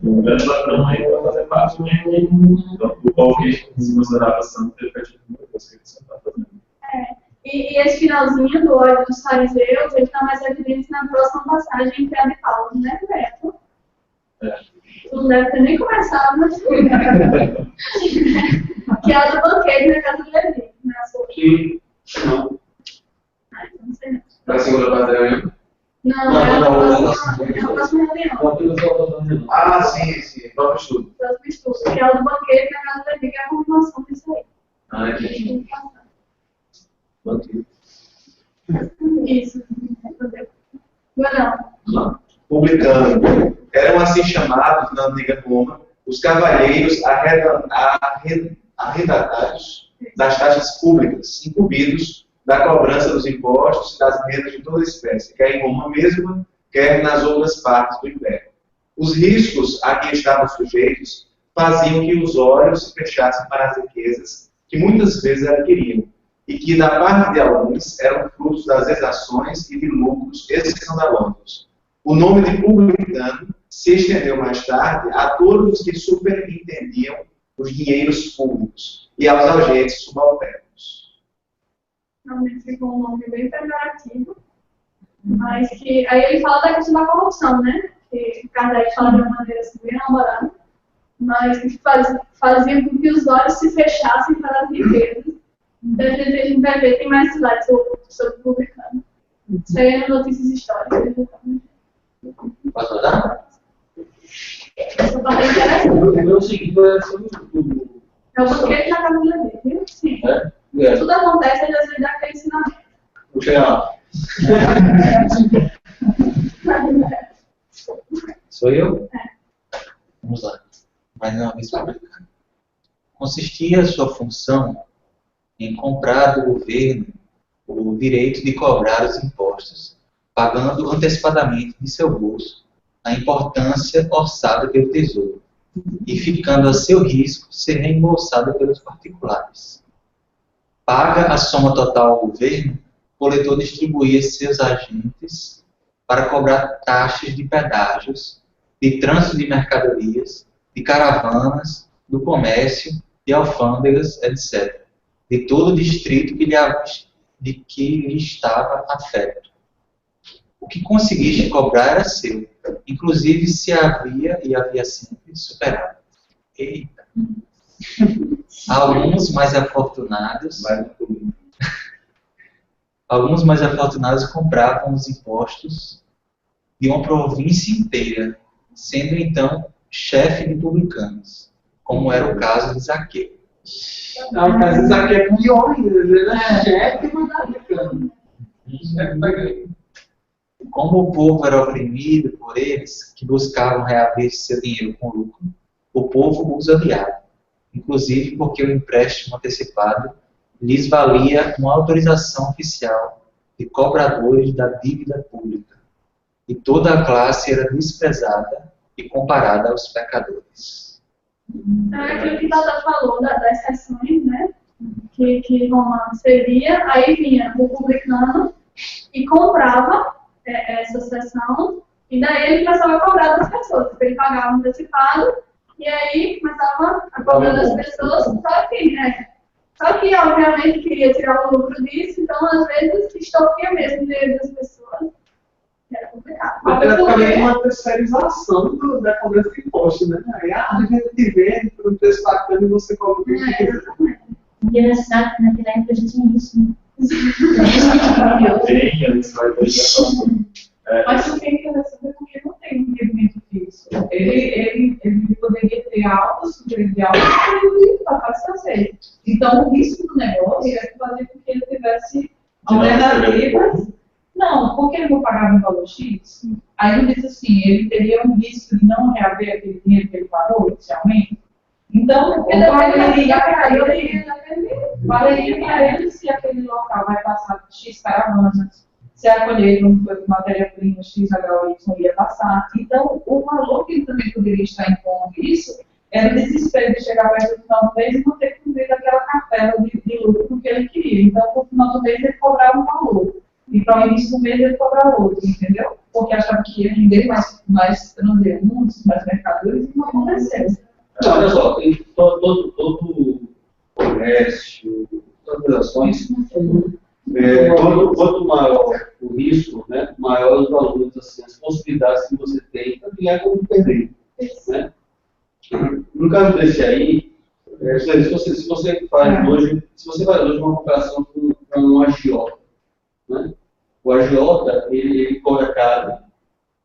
um grande ladrão aí para fazer parte. Então, o povo que se considerava santo, ele vai tipo, meu Deus, o que você está fazendo? E esse finalzinho do ódio dos fariseus, ele está mais evidente na próxima passagem que é a de Paulo, né, Beto? Não deve ter nem começado, mas que é a do banquete na casa do Levi, né? Não. Não sei. Para a segunda batalha. Não, é a próxima reunião. Ah, sim. Próprio estudo. Próximo estudo, que é o do banquete na casa do Levi, que é a continuação disso aí. Ah, entendi. Isso. Não. publicano. Eram assim chamados, na antiga Roma, os cavalheiros arrendatários das taxas públicas, incumbidos da cobrança dos impostos e das rendas de toda espécie, quer em Roma mesma, quer nas outras partes do Império. Os riscos a que estavam sujeitos faziam que os olhos se fechassem para as riquezas que muitas vezes adquiriam, e que, da parte de alguns, eram frutos das exações e de lucros escandalosos. O nome de publicano se estendeu mais tarde a todos os que superintendiam os dinheiros públicos e aos agentes subalternos. Realmente ficou um nome bem pejorativo, mas que aí ele fala da questão da corrupção, né? Que Kardec fala de uma maneira assim, bem elaborada, mas que fazia com que os olhos se fechassem para as riquezas. Então, a gente vai ver, tem mais slides sobre o publicano. Isso aí é notícias históricas. Posso dar? Essa parte é interessante. O meu segundo é sobre o... É o banquete na casa dele, viu? Sim. É? Tudo acontece, às vezes dá aquele ensinamento. Vou chegar lá. Sou eu? Vamos lá. Mais uma vez publicano. Consistia sua função em comprar do governo o direito de cobrar os impostos, pagando antecipadamente de seu bolso a importância orçada pelo Tesouro, e ficando a seu risco ser reembolsada pelos particulares. Paga a soma total ao governo, o coletor distribuía seus agentes para cobrar taxas de pedágios, de trânsito de mercadorias, de caravanas, do comércio, de alfândegas, etc., de todo o distrito de que lhe estava afeto. O que conseguiste cobrar era seu, inclusive se havia sempre superado. Eita! Alguns mais afortunados compravam os impostos de uma província inteira, sendo então chefe de publicanos, como era o caso de Zaqueu. Não, mas isso aqui é pior ainda, ele é chefe e mandar publicano. Como o povo era oprimido por eles, que buscavam reaver seu dinheiro com lucro, o povo os odiava, inclusive porque o empréstimo antecipado lhes valia uma autorização oficial de cobradores da dívida pública, e toda a classe era desprezada e comparada aos pecadores. Então, é aquilo que Tata falou das sessões, né? Que Roma cedia, aí vinha o publicano e comprava essa sessão, e daí ele começava a cobrar das pessoas. Ele pagava antecipado, e aí começava a cobrar das pessoas, só que, obviamente, queria tirar o lucro disso, então, às vezes, extorquia mesmo o dinheiro das pessoas. Era complicado. Até também uma terceirização da cobrança de imposto, né? Aí, a gente te vende por um preço bacana e você cobra o que você quiser. Engraçado que naquela época já tinha isso, né? Mas o que é interessante é porque não tem um rendimento fixo. Ele poderia ter altas, poderia ter altas, e pagar escassez. Então, o risco do negócio é fazer com que ele tivesse alternativas. Não, porque ele não pagava um valor X, aí ele diz assim, ele teria um risco de não reaver aquele dinheiro que ele pagou inicialmente. Então, valeria para ele se aquele local vai passar X caravanas, se a colheita não foi matéria-prima X, HY ia passar. Então, o valor que ele também poderia estar impondo isso era o desespero de chegar perto do final do mês e não ter cumprido aquela cartela de lucro que ele queria. Então, no final do mês ele cobrava um valor. E para o início do mês ele cobrava outro, entendeu? Porque achava que ia render mais transeuntes, mais mercadores, e não aconteceu. Não, olha só, tem todo comércio, todas as ações, quanto maior o risco, né, maior os valores, assim, as possibilidades que você tem para ganhar como perder. Né? No caso desse aí, se você faz hoje uma comparação com um agiota, né? O agiota, ele cobra caro,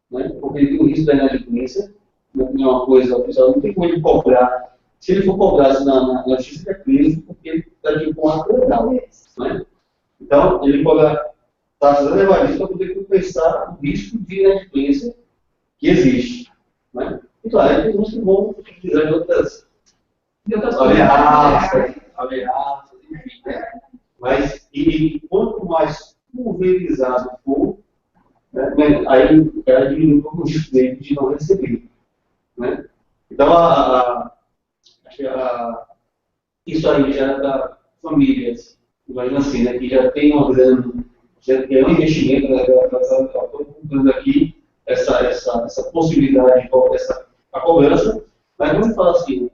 né? Porque ele tem o risco da inadimplência, não é uma coisa oficial, não tem como ele cobrar. Se ele for cobrar na justiça, ele é preso, porque ele está de um ato legal. Né? Então, ele cobra taxas elevadíssimas para poder compensar o risco de inadimplência que existe. Né? E claro, tem uns que vão utilizar de outras ameaças, enfim. Né? Mas, e quanto mais pulverizado for, né, aí o cara diminui um pouco o risco dele de não receber. Né? Então, isso aí já da famílias, imagina assim, né, que já tem uma grana, já tem um investimento, né, estou comprando aqui essa possibilidade, a cobrança, mas vamos falar assim,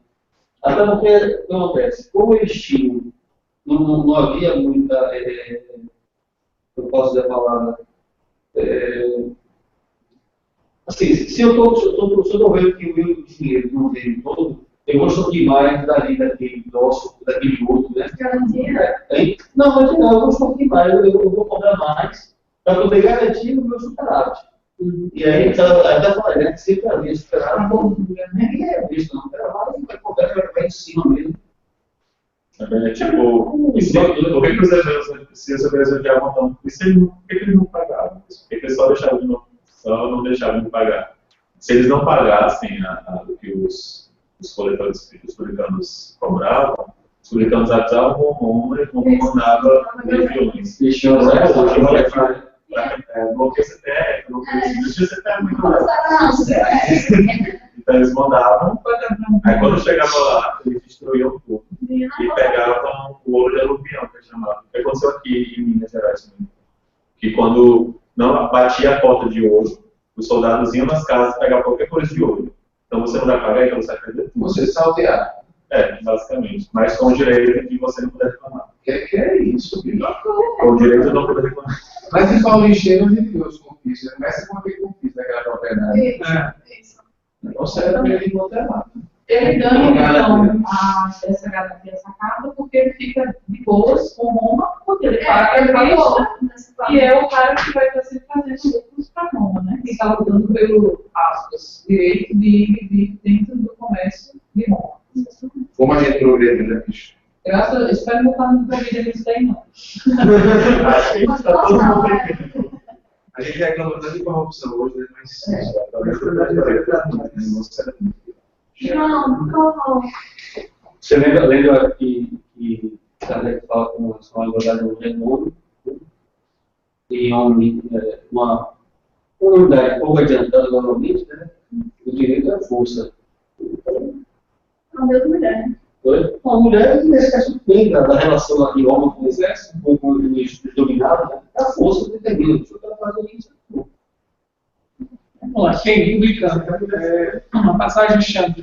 até porque, o que acontece? Como eles tinham, não havia muita, eu posso dizer a palavra, assim, se eu estou vendo que o meu dinheiro não veio todo, eu vou sorrir mais daquele nosso, daquele outro, né? Garantia? Não, mas não, eu vou sorrir mais, eu vou cobrar mais, para poder garantir o meu superávit. E aí, até falei, né? Sempre havia superávit, nem é visto, não. Vai cobrar, vai em cima mesmo. É tipo, por que os eventos precisam preservar um montão? Por que eles não pagavam? Por que eles só não deixavam de pagar? Se eles não pagassem o que os coletores, os publicanos cobravam, os publicanos atrasavam o Roma e o Roma mandava legiões. Bloqueio CTF, justiça CTF muito mais. Então eles mandavam, aí quando chegava lá, eles destruíam tudo. E pegavam o ouro de aluvião, que é chamado. O que aconteceu aqui em Minas Gerais também? Que quando não batia a cota de ouro, os soldados iam nas casas pegar qualquer coisa de ouro. Então você não vai pagar, então você vai perder tudo. Você saltear. Basicamente. Mas com o direito de você não poder reclamar. Que é isso, bicho? Com o direito de não poder reclamar. Mas em Paulo Encheiro, a gente viu os confiscos. Começa com aquele confisco daquela propriedade. Isso. Então você era para ele encontrar lá. Ele ganha, então, essa garantia, essa carta, porque ele fica de boas com Roma, porque ele paga a vista, e é o cara que vai estar sempre fazendo lucros para Roma, né? Que está lutando pelo, aspas, direito de viver dentro do comércio de Roma. Como a gente progrediu, né, bicho? Graças a Deus, espero não estar no progredir nisso daí, não. Acho que está todo mundo aqui. A gente reclama tanto de corrupção hoje, né? Mas Não, por favor. Você lembra que Kardec fala com relação à igualdade do remuno e uma unidade pouco adiantada normalmente, né? O direito é a força. Não deu mulher. Uma mulher, nesse caso, tem da relação de homem com o exército, com os dominados, né? A força determina. O que ela faz isso. Vamos lá, quem publicano? Uma passagem chama.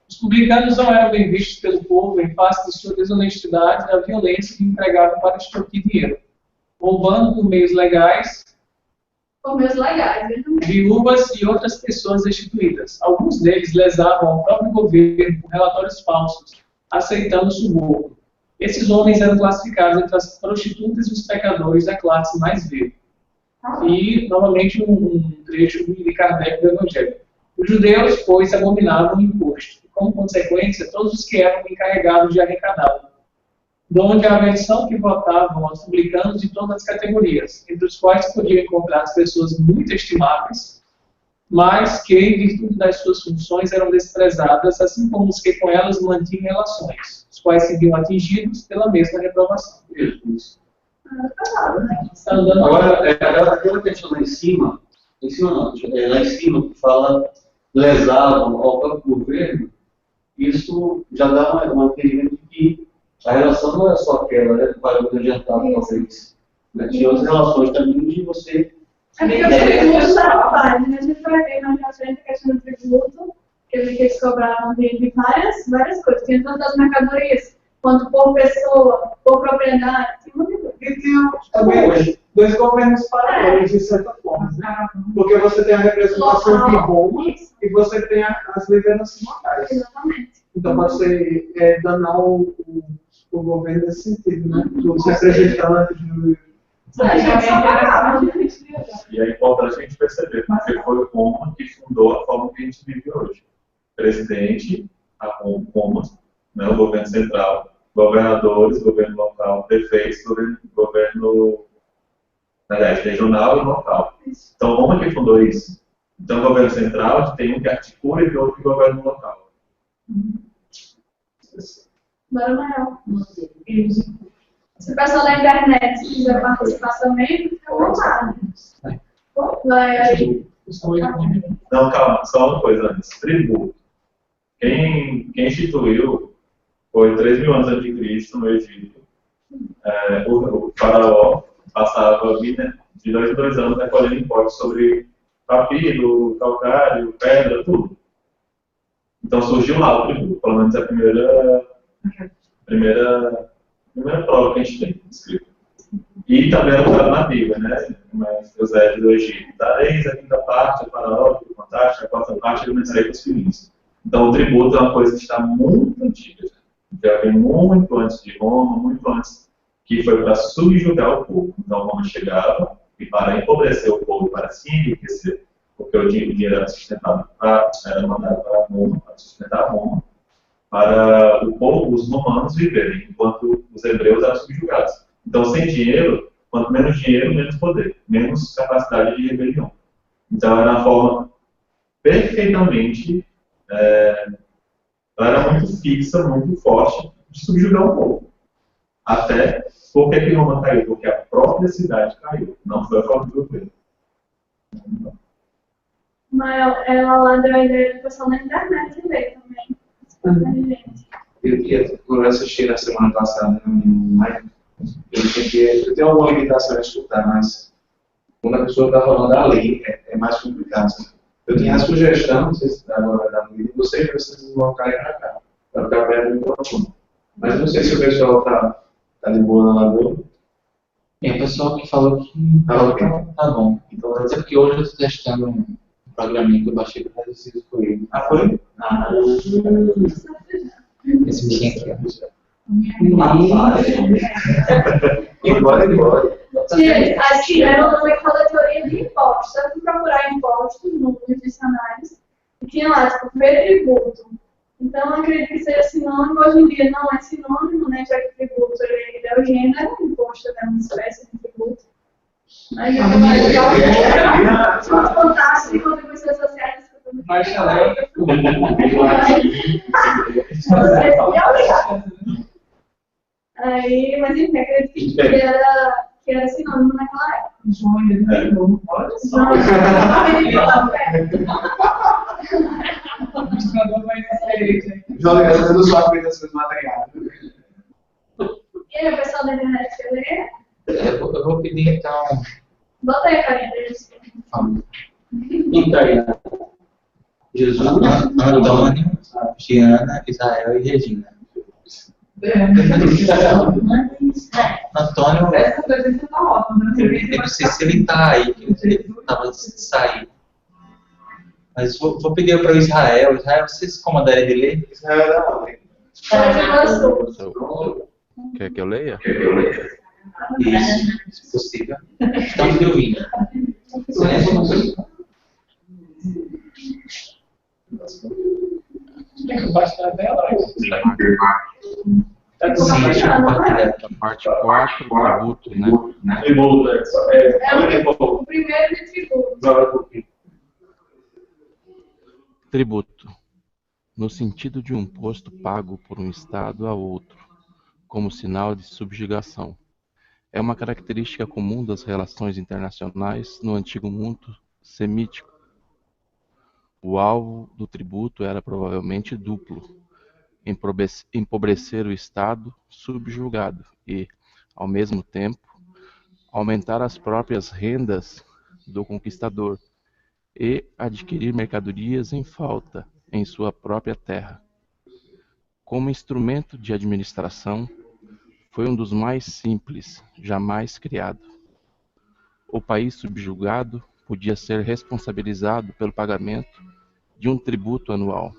Os publicanos não eram bem vistos pelo povo em face de sua desonestidade e da violência que empregavam para extorquir dinheiro, roubando por meios legais viúvas e outras pessoas destituídas. Alguns deles lesavam ao próprio governo com relatórios falsos, aceitando suborno. Esses homens eram classificados entre as prostitutas e os pecadores da classe mais vil. E, novamente, um trecho de Kardec do Evangelho. Os judeus, pois, abominavam o imposto. E, como consequência, todos os que eram encarregados de arrecadá-lo. Donde a aversão que votavam aos publicanos de todas as categorias, entre os quais podiam encontrar as pessoas muito estimáveis, mas que, em virtude das suas funções, eram desprezadas, assim como os que com elas mantinham relações, os quais se viam atingidos pela mesma reprovação. Isso. Agora, aquela questão lá em cima não, lá em cima que fala lesavam ao próprio governo, isso já dá um entendimento de que a relação não é só aquela, né, para o adiantado, talvez. Né? Tinha outras relações também de você. É porque eu muito da página, a gente vai ver mais na frente a questão do tributo, que eles cobravam de várias coisas, tinha tanto das mercadorias, quanto por pessoa, por propriedade, tinha muita coisa. E tinha também dois governos paralelos, de certa forma, né? Porque você tem a representação de Roma e você tem as lideranças locais. Exatamente. Então você danar o governo nesse sentido, né? Os representantes do... E é importante a gente perceber, porque foi Roma que fundou a forma que a gente vive hoje. Presidente, a Roma, né, o governo central, governadores, governo local, prefeitos, governo regional e local. Então, Roma que fundou isso. Então, o governo central tem um que articula e outro que governa o local. Maior. Se o pessoal da internet quiser participar também, fica à vontade. Vai aí. Não, calma, só uma coisa antes. Tributo. Quem instituiu foi 3.000 anos antes de Cristo no Egito. O faraó passava de 2 em 2 anos recolhendo impostos sobre papiro, calcário, pedra, tudo. Então surgiu lá o tributo, pelo menos é a primeira prova que a gente tem escrito. E também é usado na Bíblia, né? Mas José do Egito. Dareis a quinta parte, a faraó, a fantástica, a quarta parte, eu mencionei para os filhos. Então o tributo é uma coisa que está muito antiga. Já vem muito antes de Roma, muito antes, que foi para subjugar o povo. Então Roma chegava e para empobrecer o povo, para se enriquecer, porque o dinheiro era sustentado era mandado para Roma, para sustentar Roma, para o povo, os romanos viverem, enquanto os hebreus eram subjugados. Então, sem dinheiro, quanto menos dinheiro, menos poder, menos capacidade de rebelião. Então, era uma forma perfeitamente, ela era muito fixa, muito forte, de subjugar o povo. Até, por que Roma caiu? Porque a própria cidade caiu, não foi a forma do governo. Mas ela lá deu a ideia do pessoal na internet ler também. Eu assisti na semana passada no live. Eu tenho alguma limitação a escutar, mas quando a pessoa está falando da lei, é mais complicado. Eu tinha a sugestão, não sei se agora vai dar no vídeo, vocês precisam colocar aí para cá, para ficar perto do microfone. Mas não sei se o pessoal está de boa na lagoa. Tem o pessoal que falou que tá bom. Então, quer dizer que hoje eu estou testando um programinha que eu baixei para exercício com ele. Ah, foi? Esse bichinho aqui, ó. Embora. Assim, era uma coletoria de impostos. Eu fui procurar impostos nos dicionários e tinha lá, tipo, tributo. Então, eu acredito que seja sinônimo. Hoje em dia não é sinônimo, né? Já que tributo ele é o gênero, imposto é uma espécie de tributo. Mas eu vou contar as contribuições sociais. Baixa lei. Aí, mas enfim, acredito que era sinônimo naquela época. João ainda não pode só. O administrador vai ser. João, eu não sou aplicações materiais. E aí, o pessoal da internet quer ler? Eu vou pedir então. Bota aí a carinha deles. Então, Jesus, Antônio, Giana, Israel e Regina. Antônio, Essa presença tá ótima, né? eu não sei se ele está aí, que ele estava de sair. Mas vou pedir para o Israel. Israel, você se incomodaria de ler? Israel, Quer que eu leia? Isso, se possível. Estamos te ouvindo. Tem que baixar a tela. Sim, deixa eu compartilhar. Parte 4, tributo, né? Tributo, O primeiro de tributo. Tributo, no sentido de um imposto pago por um Estado a outro, como sinal de subjugação. É uma característica comum das relações internacionais no antigo mundo semítico. O alvo do tributo era provavelmente duplo: empobrecer o Estado subjugado e, ao mesmo tempo, aumentar as próprias rendas do conquistador e adquirir mercadorias em falta em sua própria terra. Como instrumento de administração, foi um dos mais simples jamais criado. O país subjugado podia ser responsabilizado pelo pagamento de um tributo anual.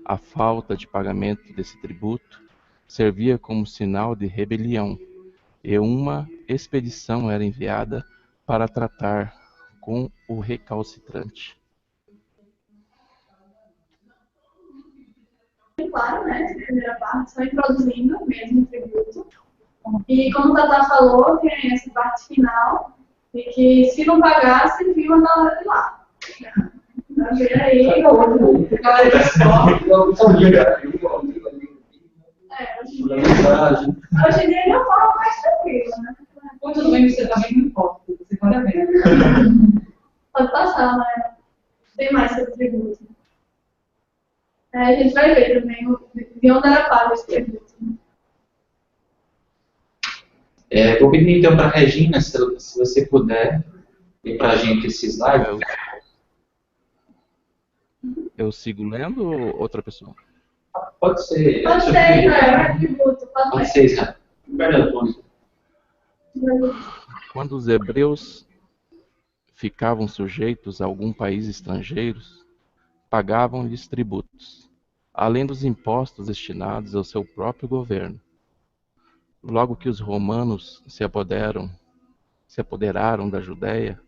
A falta de pagamento desse tributo servia como sinal de rebelião, e uma expedição era enviada para tratar com o recalcitrante. Claro, né? Essa primeira parte, só introduzindo mesmo o tributo. E como o Tatá falou, tem essa parte final, de que se não pagasse, viu a galera de lá. fazer aí. Galera de esporte. Hoje em dia eu falo mais tranquilo, né? Tudo bem que você também não importa, você pode ver. Pode passar, mas tem mais sobre tributo. A gente vai ver também de onde era pago esse tributo. Vou pedir então para a Regina, se você puder, e para a gente esse slide. Eu sigo lendo ou outra pessoa? Pode ser. Pode ser, Israel, tributo. Pode ser, Israel. Quando os hebreus ficavam sujeitos a algum país estrangeiro, pagavam-lhes tributos, além dos impostos destinados ao seu próprio governo. Logo que os romanos se apoderaram da Judéia,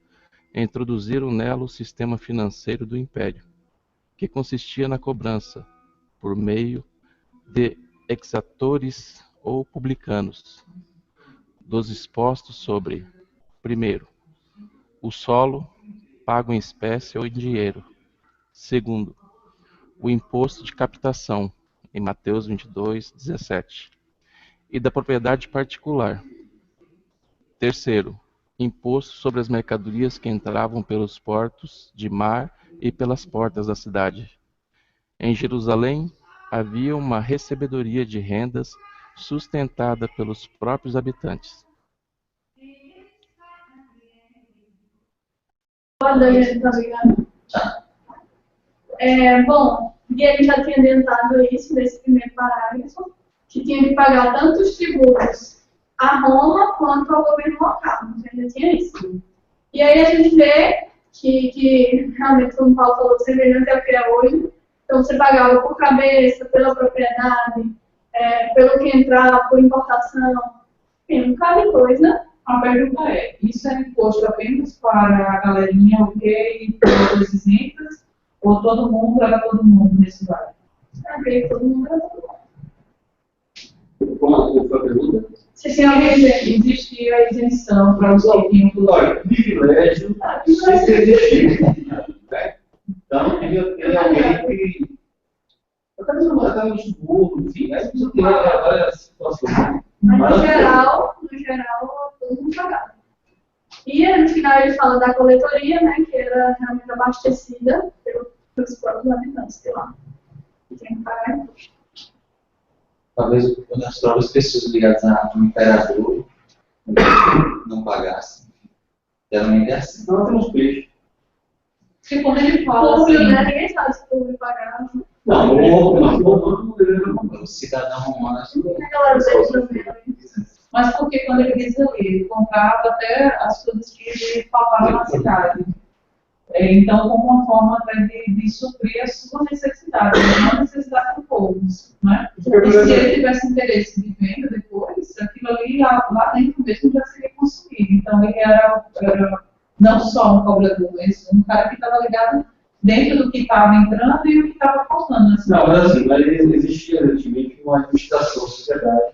introduziram nela o sistema financeiro do império, que consistia na cobrança, por meio de exatores ou publicanos, dos impostos sobre, primeiro, o solo, pago em espécie ou em dinheiro. Segundo, o imposto de captação, em Mateus 22, 17, e da propriedade particular. Terceiro, imposto sobre as mercadorias que entravam pelos portos de mar e pelas portas da cidade. Em Jerusalém, havia uma recebedoria de rendas sustentada pelos próprios habitantes. Bom, e ele já tinha adiantado isso nesse primeiro parágrafo, que tinha que pagar tanto os tributos a Roma quanto ao governo local. Então, já tinha isso. E aí a gente vê que realmente, como o Paulo falou, semelhante ao que é hoje. Então, você pagava por cabeça, pela propriedade, pelo que entrava, por importação. Enfim, um bocado de coisa. A pergunta é, isso é imposto apenas para a galerinha ok, pessoas isentas, ou todo mundo era todo mundo nesse lugar? Todo mundo era todo mundo. Como foi a pergunta? Se existia a isenção para os que tinham tudo. Olha, privilégio sempre existiu. Né? Então, ele é alguém que. Eu quero trabalhar no estudo, enfim, aí você tem várias situações. Mas, no geral, todo mundo pagava. E no final ele fala da coletoria, né, que era realmente abastecida pelos próprios habitantes de lá. Tem que pagar imposto. Talvez as próprias pessoas ligadas ao imperador não pagassem. Geralmente é assim. Não, temos peixe. Porque quando ele fala Público, assim... né, ninguém sabe se o público pagava. O cidadão romano Mas porque quando ele diz ali, ele comprava até as coisas que ele faltava na cidade. Então, como uma forma de suprir a sua necessidade, não a necessidade do povo. Né? E se ele tivesse interesse de venda depois, aquilo ali lá dentro mesmo já seria consumido. Então, ele era não só um cobrador, mas um cara que estava ligado dentro do que estava entrando e o que estava faltando na cidade. Não, mas assim, mas existia antigamente uma administração da sociedade,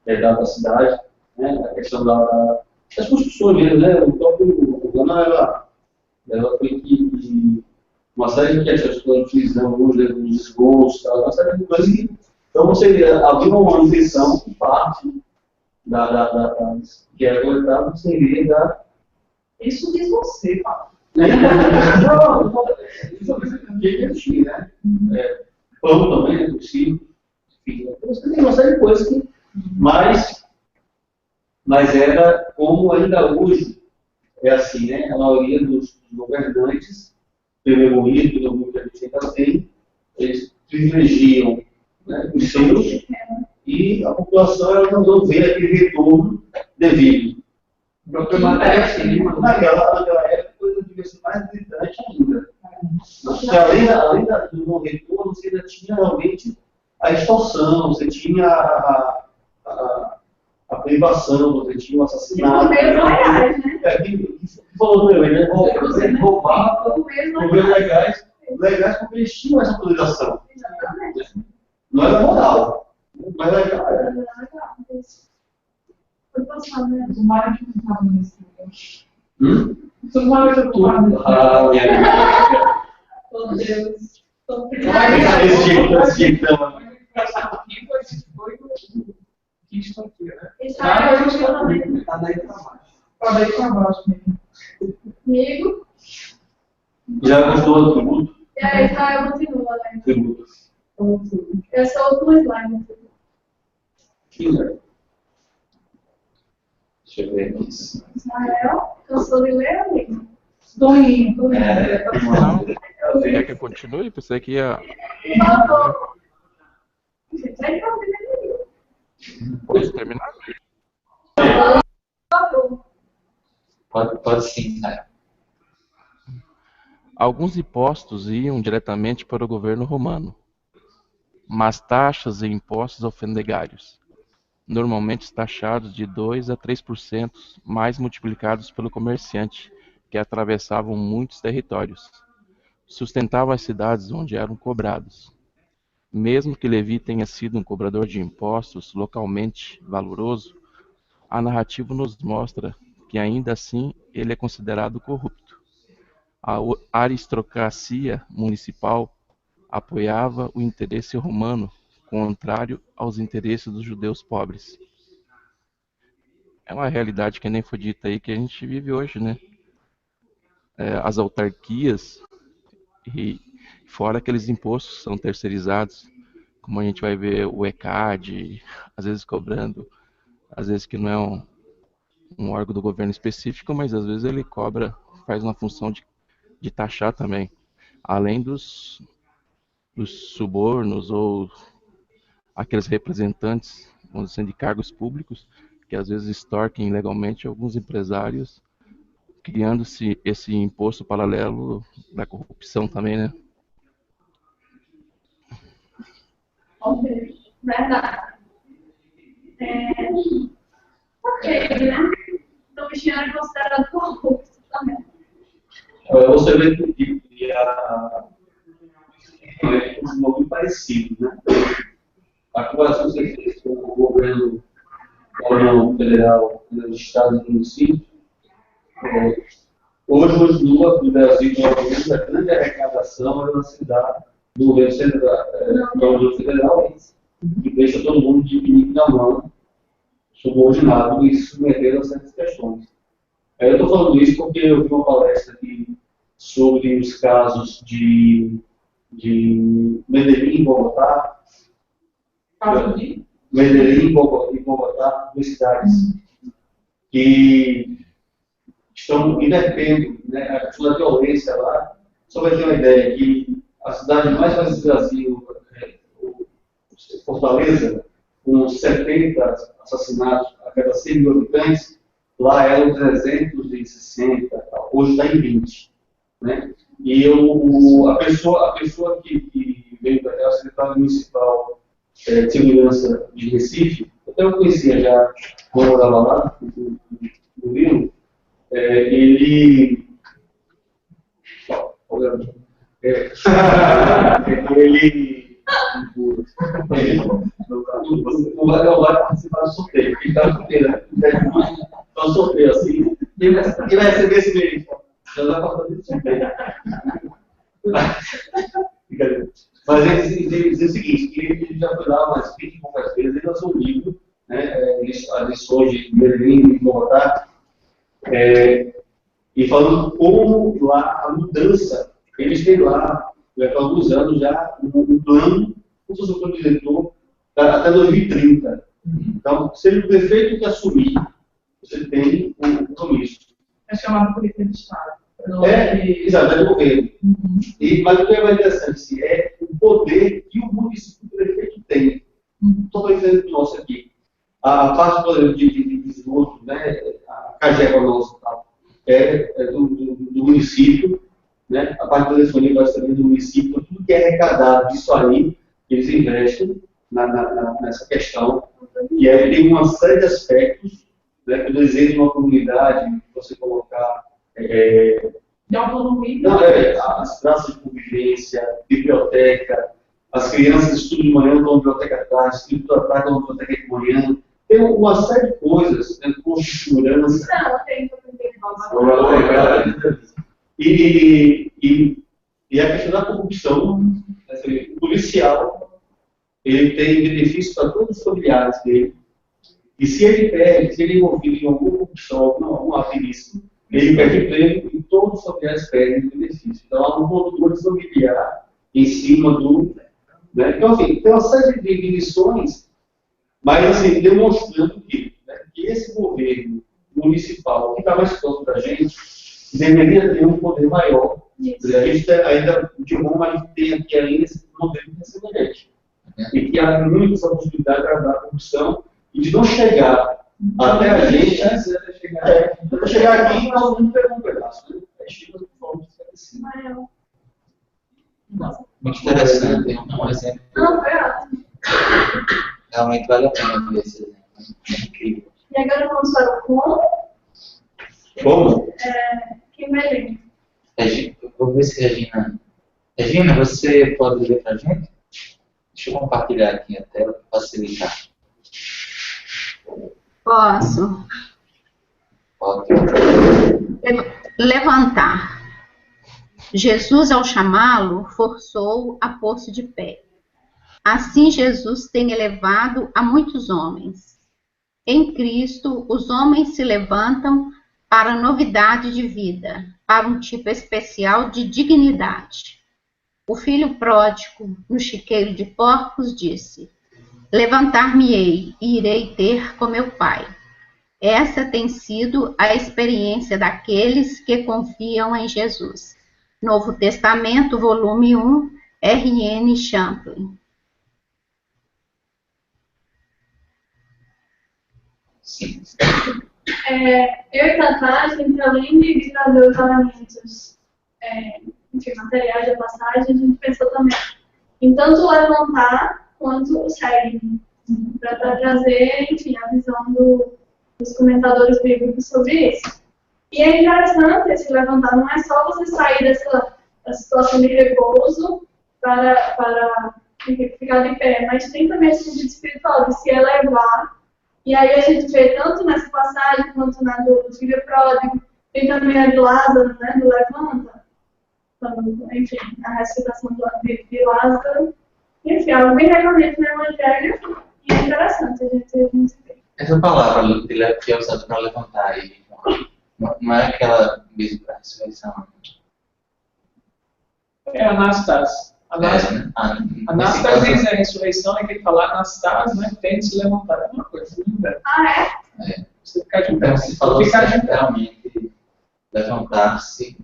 da cidade, né? A questão das construções mesmo, né? O próprio governo ela foi que uma série de questões que nós utilizamos hoje, os esgotos, uma série de coisas que, então havia uma manutenção por parte que era coletada, seria da. Isso diz você, Paulo. Isso é tinha, né? Pão também é possível. Enfim, você tem uma série de coisas que. Mas era como ainda hoje é assim, né? A maioria dos governantes, pelo bonito, pelo muito que a gente ainda tem, eles privilegiam, né, os seus e a população ela não vê aquele retorno devido. Naquela época, coisa devia ser mais gritante ainda. Porque além do não retorno, você ainda tinha realmente a extorsão, você tinha a privação, você tinha o assassinato. Falou também, né? Roubava governos legais porque eles tinham essa autorização. Não era moral, mas legal era. O Mário que não estava nesse negócio. O Mário que não estava nesse negócio. Desse jeito, então. Isso aqui, né? Está a gente também. Tá daí pra baixo. Para daí para baixo mesmo. Comigo. Já gostou do tributo? E aí, Israel continua, né? Tributo. Eu sou o último slide. Deixa eu ver aqui. Israel, cansou de ler, amigo? Estou indo. Não, quer que eu continue? Pensei que ia. Por favor. Gente, aí não tem. Pode terminar? Por favor. Pode sim, cara. Alguns impostos iam diretamente para o governo romano, mas taxas e impostos alfandegários, normalmente taxados de 2 a 3%, mais multiplicados pelo comerciante, que atravessavam muitos territórios, sustentavam as cidades onde eram cobrados. Mesmo que Levi tenha sido um cobrador de impostos localmente valoroso, a narrativa nos mostra que ainda assim ele é considerado corrupto. A aristocracia municipal apoiava o interesse romano, contrário aos interesses dos judeus pobres. É uma realidade que nem foi dita aí que a gente vive hoje, né? As autarquias e fora aqueles impostos são terceirizados, como a gente vai ver o ECAD, às vezes cobrando, às vezes que não é um órgão do governo específico, mas às vezes ele cobra, faz uma função de taxar também, além dos subornos ou aqueles representantes, vamos dizer, de cargos públicos, que às vezes extorquem ilegalmente alguns empresários, criando-se esse imposto paralelo da corrupção também, né? Ok, verdade. Ok, né? Então, o Cristiano é considerado corrupto também. Você vê que é um nome parecido, né? A comparação que você fez com o governo federal, dos estados e municípios, hoje o SNUA do Brasil é a grande arrecadação ela se dá do governo federal, que deixa todo mundo de pinico na mão, subordinado e se submeter a certas questões. Eu estou falando isso porque eu vi uma palestra aqui sobre os casos de Medellín, Bogotá. Medellín e Bogotá, duas cidades que estão invertendo, né, a questão da violência lá. Só para ter uma ideia que a cidade mais do Brasil, Fortaleza, com 70 assassinatos a cada 100 mil habitantes, lá eram 360, hoje está em 20. Né? E a pessoa que veio para cá, a secretária municipal de segurança de Recife, eu conhecia já quando eu morava lá, no Rio, ele não vai participar do sorteio, ele está solteiro, né? Então, sorteio assim, quem vai receber esse mês? Já não vai passar desse sorteio. Mas ele diz o seguinte, que ele já foi lá umas 20 e poucas vezes, ele lançou um livro, né, as lições de Medellín e Bogotá, e falando como lá a mudança, eles têm lá, há alguns anos já, um plano, como se fosse o diretor, até 2030. Então, se ele o prefeito que assumir, você tem um compromisso. É chamado política de Estado. Exato, é do governo. Mas o que é mais interessante é o poder que o município do prefeito tem. Estou dizendo do nosso aqui. A parte, por exemplo, de esgoto, né, a Cageva nossa, é do município, né, a parte da telefonia vai ser do município, tudo que é arrecadado disso aí, eles investem nessa questão. E aí tem uma série de aspectos, né, que o desejo de uma comunidade, você colocar. De autonomia. Não, as praças de convivência, biblioteca, as crianças estudam de manhã, estão na biblioteca à tarde, estudam à tarde, estão na biblioteca de manhã. Tem uma série de coisas, né, com segurança. Não, tem E a questão da corrupção, por isso inicial, ele tem benefício para todos os familiares dele. E se ele perde, se ele é envolvido em alguma corrupção, algum ato ilícito, ele perde emprego e todos os familiares perdem o benefício. Então há um controle familiar em cima do... Né? Então, assim, tem uma série de lições, mas assim, demonstrando que esse governo municipal, que está mais próximo da gente, deveria ter um poder maior. A gente ainda, de Roma, a gente tem aqui ainda esse modelo de semelhante. E que há muitas possibilidades da corrupção e de não chegar até a gente, não chegar aqui e todo mundo pegou um pedaço. Né? A China de forma assim. Muito interessante, é um exemplo. Realmente vale a pena ver esse exemplo. É incrível. E agora vamos para o como. Como? Quem vai ler? Vou ver se Regina, você pode ler para a gente? Deixa eu compartilhar aqui a tela para facilitar. Posso. Pode. Levantar. Jesus, ao chamá-lo, forçou-o a pôr-se de pé. Assim, Jesus tem elevado a muitos homens. Em Cristo, os homens se levantam para novidade de vida, para um tipo especial de dignidade. O filho pródigo, no chiqueiro de porcos, disse: levantar-me-ei e irei ter com meu pai. Essa tem sido a experiência daqueles que confiam em Jesus. Novo Testamento, volume 1, R.N. Champlin. Sim. Eu e Tatá, a gente, além de trazer os elementos materiais da passagem, a gente pensou também em tanto levantar quanto o segue, para trazer, enfim, a visão dos comentadores bíblicos sobre isso. E é interessante esse levantar, não é só você sair dessa situação de repouso para ficar de pé, mas tem também esse sentido espiritual de se elevar. E aí a gente vê tanto nessa passagem quanto na do filho pródigo, tem também a de Lázaro, né, do levanta, enfim, a ressuscitação de Lázaro. Enfim, algo bem recorrente no Evangelho e é interessante a gente ver. Essa palavra que é usada para levantar aí, não é aquela mesmo para ressurreição. É Anastas. Anastas diz a ressurreição, é que ele fala Anastas, né? Tem de se levantar. É uma coisa, não é? Você ficar de pé. Então, se falou realmente levantar-se,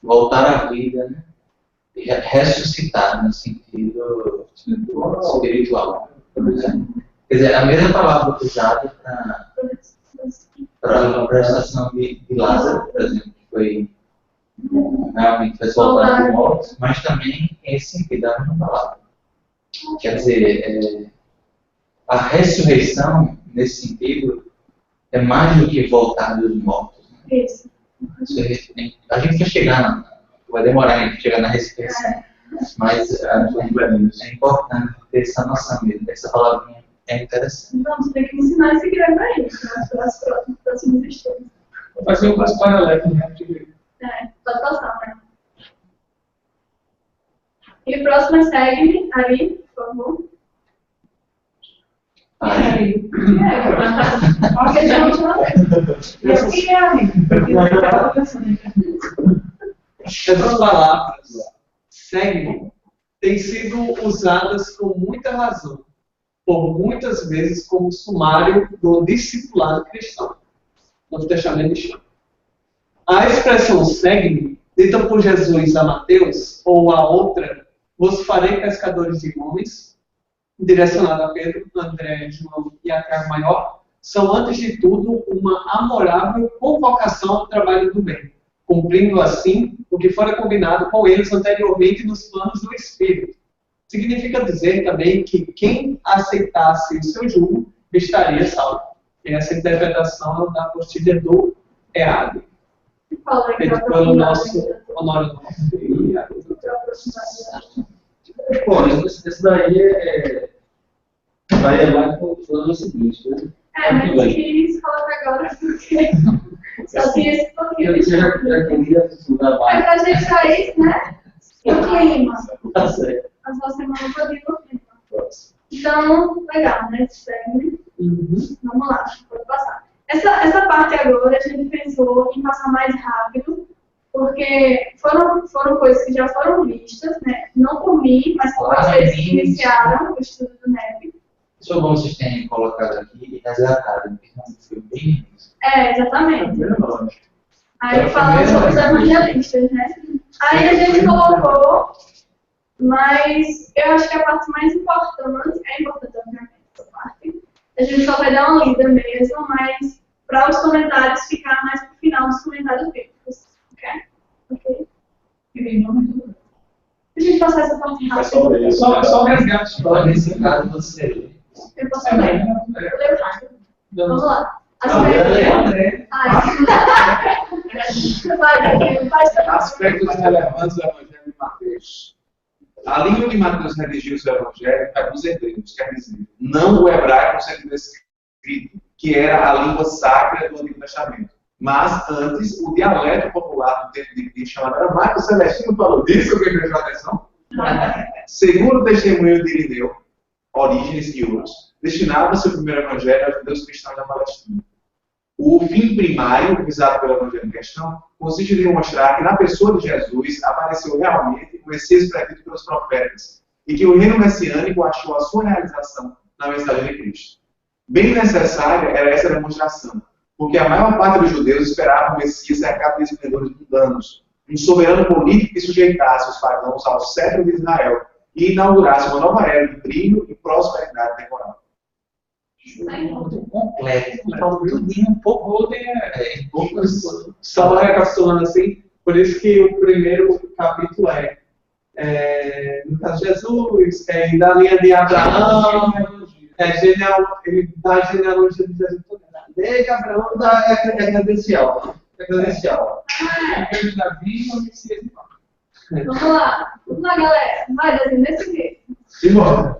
voltar à vida, né? E ressuscitar no sentido espiritual. Quer dizer, a mesma palavra usada para a prestação de Lázaro, por exemplo, que foi realmente foi soltado de mortos, mas também em esse sentido, a mesma palavra. Quer dizer, a ressurreição, nesse sentido, é mais do que voltar dos mortos. Né? Isso. A gente vai chegar, vai demorar a chegar na ressurreição, mas é importante ter essa noção mesmo, essa palavrinha é interessante. Então, você tem que ensinar esse grande aí, para as próximas histórias. Vou fazer um passo paralelo, né? Pode passar, né? E o próximo segue, Ari, por favor. Ari. Essas palavras, segue, têm sido usadas com muita razão, por muitas vezes como sumário do discipulado cristão. Novo Testamento chama. A expressão segue-me, dita por Jesus a Mateus, ou a outra, vos farei pescadores de homens, direcionada a Pedro, André, João e a Tiago Maior, são, antes de tudo, uma amorável convocação ao trabalho do bem, cumprindo assim o que fora combinado com eles anteriormente nos planos do Espírito. Significa dizer também que quem aceitasse o seu jugo estaria salvo. E essa interpretação da postilha do EAD. Feito pelo nosso Honório Nobre. Bom, esse daí vai lá falando o seguinte, né? Mas quis colocar agora porque só tinha esse pouquinho. Eu já queria estudar mais. É pra gente sair, né? O clima. Tá certo. a sua semana toda no tema. Então, legal, né? Segue. Vamos lá, pode passar. Essa parte agora a gente pensou em passar mais rápido, porque foram coisas que já foram vistas, né? Não por mim, mas por vocês que iniciaram o estudo do NEP. Isso é bom vocês terem colocado aqui e resgatado, porque não foi bem isso. Exatamente. Aí falando sobre os evangelistas, né? Aí a gente colocou, mas eu acho que a parte mais importante, obviamente, essa parte. A gente só vai dar uma lida mesmo, mas para os comentários ficar mais pro final dos comentários bíblicos. Ok? A gente passar essa parte rápida. Só resgate. Nesse caso, você. Eu posso ler? Eu leio rápido. Vamos lá. Aspectos relevantes do Evangelho de Mateus. A língua de Mateus redigiu o seu Evangelho para os hebreus, quer dizer, não o hebraico no sentido escrito, que era a língua sacra do Antigo Testamento. Mas antes, o dialeto popular do tempo de Cristo, chamado aramaico, o Celestino falou disso, alguém prestou atenção? Segundo o testemunho de Irineu, Orígenes e outros, destinava-se o primeiro evangelho aos judeus cristãos da Palestina. O fim primário, visado pelo evangelho em questão, consiste em demonstrar que na pessoa de Jesus apareceu realmente o Messias predito pelos profetas e que o reino messiânico achou a sua realização na mensagem de Cristo. Bem necessária era essa demonstração, porque a maior parte dos judeus esperava o Messias cercado de esplendores mundanos, um soberano político que sujeitasse os pagãos ao cetro de Israel e inaugurasse uma nova era de brilho e prosperidade temporal. Muito complexo, um pouco só recapitulando assim, por isso que o primeiro capítulo no caso de Jesus, da linha de Abraão, ele dá a genealogia de Jesus toda. Desde Abraão é credencial. Vamos lá, galera. Vai, Davi, desse jeito. Simão,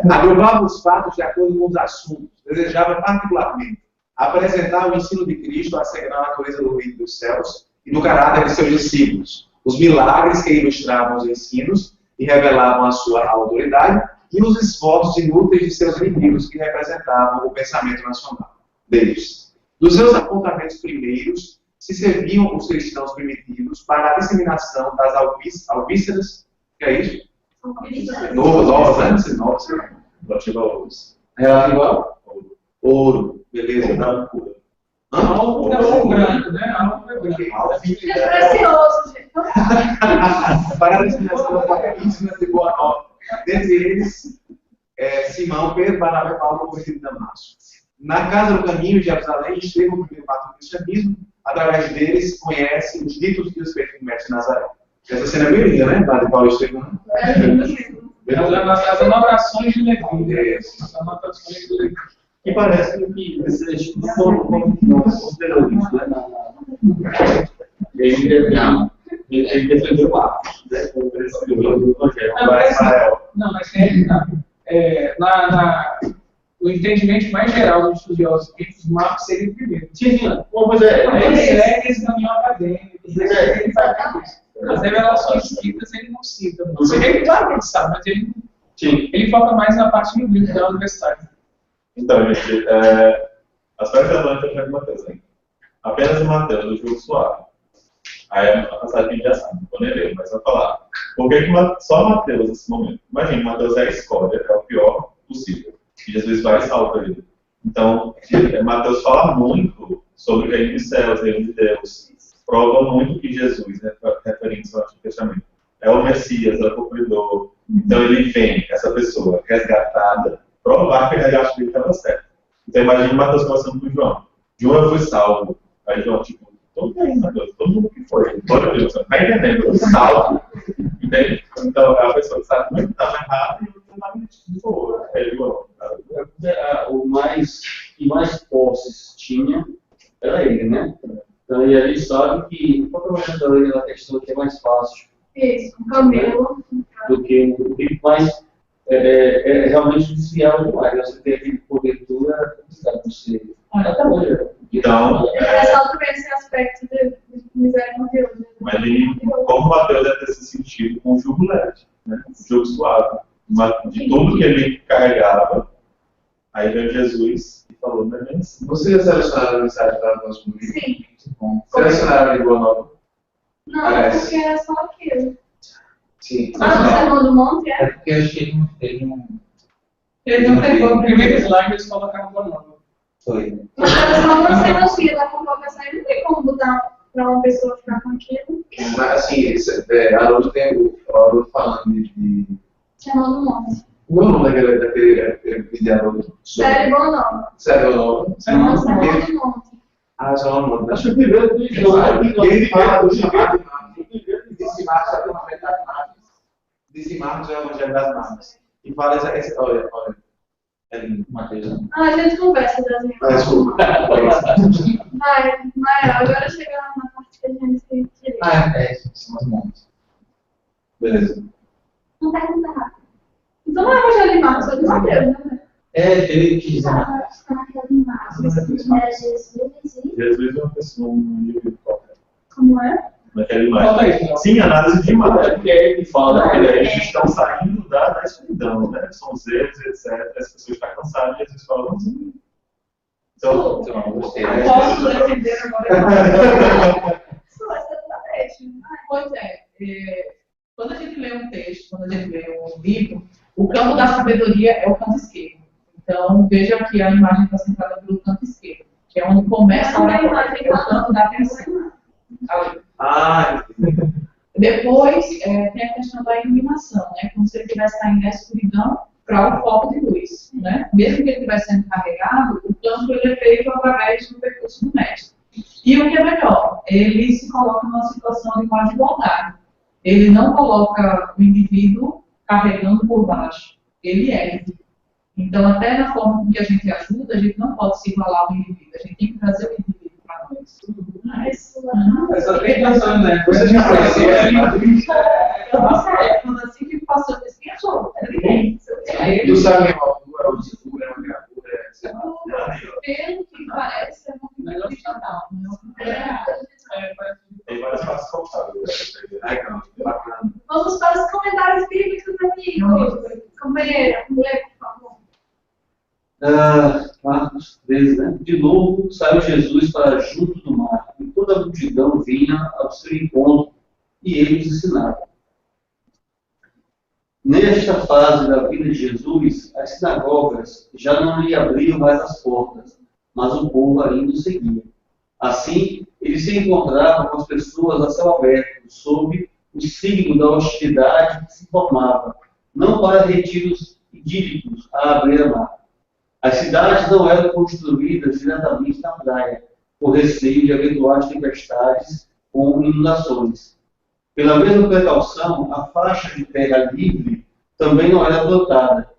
agrupava os fatos de acordo com os assuntos. Desejava particularmente apresentar o ensino de Cristo acerca da natureza do reino dos céus e do caráter de seus discípulos, os milagres que ilustravam os ensinos e revelavam a sua autoridade e os esforços inúteis de seus inimigos que representavam o pensamento nacional deles. Dos seus apontamentos primeiros, se serviam os cristãos primitivos para a disseminação das alvíceras, que é isso? Novas. Relativo ao ouro. Beleza, não cura. Algo é branco, né? Algo é branco. É precioso, gente. Para a disseminação das alvíceras de boa nova. Dentre eles, Simão, Pedro, Barnabé, Paulo, convertido de Damasco. Na casa do caminho de Jerusalém, esteve o primeiro passo do cristianismo. Através deles, conhece os ditos e os feitos do mestre Nazaré. Essa cena é bem linda, né? Da de Paulo Estevão. As anotações de Levi. As anotações de Levi. Que parece que esses estudos não consideram isso, né? Ele defendeu Marcos, né? Como do Evangelho. Não, mas o entendimento mais geral dos estudiosos bíblicos, Marcos seria o primeiro. Ele segue esse caminho acadêmico. As revelações escritas ele não cita. Claro que ele sabe, mas ele foca mais na parte bíblica da universidade. Então, gente, aspecto relevante do Evangelho de Mateus, hein? Apenas em Mateus, do jogo suave. Aí é uma passagem que a gente já sabe, não vou nem ler, mas vou falar. Por que só Mateus nesse momento? Imagina, Mateus é a escória, é o pior possível. E Jesus vai salvar ele. Então, Mateus fala muito sobre o reino dos céus, o reino de Deus. Prova muito que Jesus, né, referindo-se ao Antigo Testamento, é o Messias, é o cumpridor. Então ele vem, essa pessoa resgatada, provar que o resgate dele estava certo. Então imagina Mateus conversando com João. João, eu fui salvo. Aí João, tipo, todo mundo, Mateus, todo mundo que foi. Glória a Deus, você não está entendendo, eu fui salvo. Entende? Então a pessoa que sabe muito estava errado e não estava de boa. É João. O mais posses tinha era ele, né? Então, e ele sabe que, provavelmente, a questão que é mais fácil. Isso, o camelo. Do que o rico, mas realmente desviar demais. Você tem aquele cobertura, sabe, você. Até hoje. Então. Ressalta também esse aspecto de miséria com Deus. Mas ele, como Mateus deve ter se sentido com o jubilete. né? Um jugo suave. De tudo que ele carregava, aí veio Jesus e falou, não é bem assim. Vocês já selecionaram a mensagem para nós comigo? Sim. Selecionaram a Boa Nova? Não, Parece. porque era só aquilo. Sim. Ah, o Sermão do Monte É é? porque eu achei que ele não Ele não pegou o primeiro slide, eles colocaram Boa Nova. foi. Mas era só uma semente da convocação, e não tem como botar para uma pessoa ficar com aquilo. Mas, assim, Haroldo tem o Haroldo falando de... Sermão do Monte. Como é o nome daquele vídeo de Haroldo? Série Boa Nova. Sério, Nova? Sermão do Monte. Ah, Sermão do Monte. Acho que o primeiro vídeo Ele fala do chamado de Marcos. Disse Marcos é o Evangelho das Marcas. Disse Marcos é o Evangelho das Marcas. E fala olha. É lindo. Mateus. Ah, a gente conversa das minhas. Desculpa. Mas agora chega na parte que a gente tem que ler. São os montes. Beleza. Não pergunta rápido. Então não é o Evangelho de Marcos, é de Mateus, né? Ele quis dizer Jesus é uma pessoa, um indivíduo qualquer. Como é? Naquela Falta imagem. isso, não. Sim, análise de imagem. Porque ele fala que eles estão saindo da escuridão, né? São os erros, etc. As pessoas estão cansadas e Jesus fala, vamos embora. Então, gostei. Posso defender agora? Só essa estratégia. Pois é. Quando a gente lê um texto, quando a gente lê um livro, o campo da sabedoria é o canto esquerdo. Então, veja que a imagem está centrada pelo canto esquerdo, que é onde começa a oratória, que é o canto da atenção. Ah, Depois, tem a questão da iluminação, né? Como se ele estivesse saindo da escuridão para o foco de luz, né? Mesmo que ele estivesse sendo carregado, o campo ele é feito através do percurso do mestre. E o que é melhor, ele se coloca numa situação de mais igualdade. Ele não coloca o indivíduo carregando por baixo, ele ergue. Então, até na forma com que a gente ajuda, a gente não pode se igualar ao indivíduo, a gente tem que trazer o indivíduo para nós. Essa tentação, né? você já conheceu Quando assim que passou, eu disse, quem achou? Era ninguém. Tu sabe uma altura, uma figura, uma gravura, sei lá. Pelo que parece, é uma figura original. tem várias partes contábeis. Bacana. Vamos para os comentários bíblicos, amigos. Companheira, lê, por favor. Marcos 13, né? De novo saiu Jesus para junto do mar, e toda a multidão vinha ao seu encontro, e ele os ensinava. Nesta fase da vida de Jesus, as sinagogas já não lhe abriam mais as portas, mas o povo ainda o seguia. Assim, ele se encontrava com as pessoas a céu aberto, sob o signo da hostilidade que se formava, não para retiros idílicos à beira-mar. As cidades não eram construídas diretamente na praia, por receio de eventuais tempestades ou inundações. Pela mesma precaução, a faixa de terra livre também não era plantada.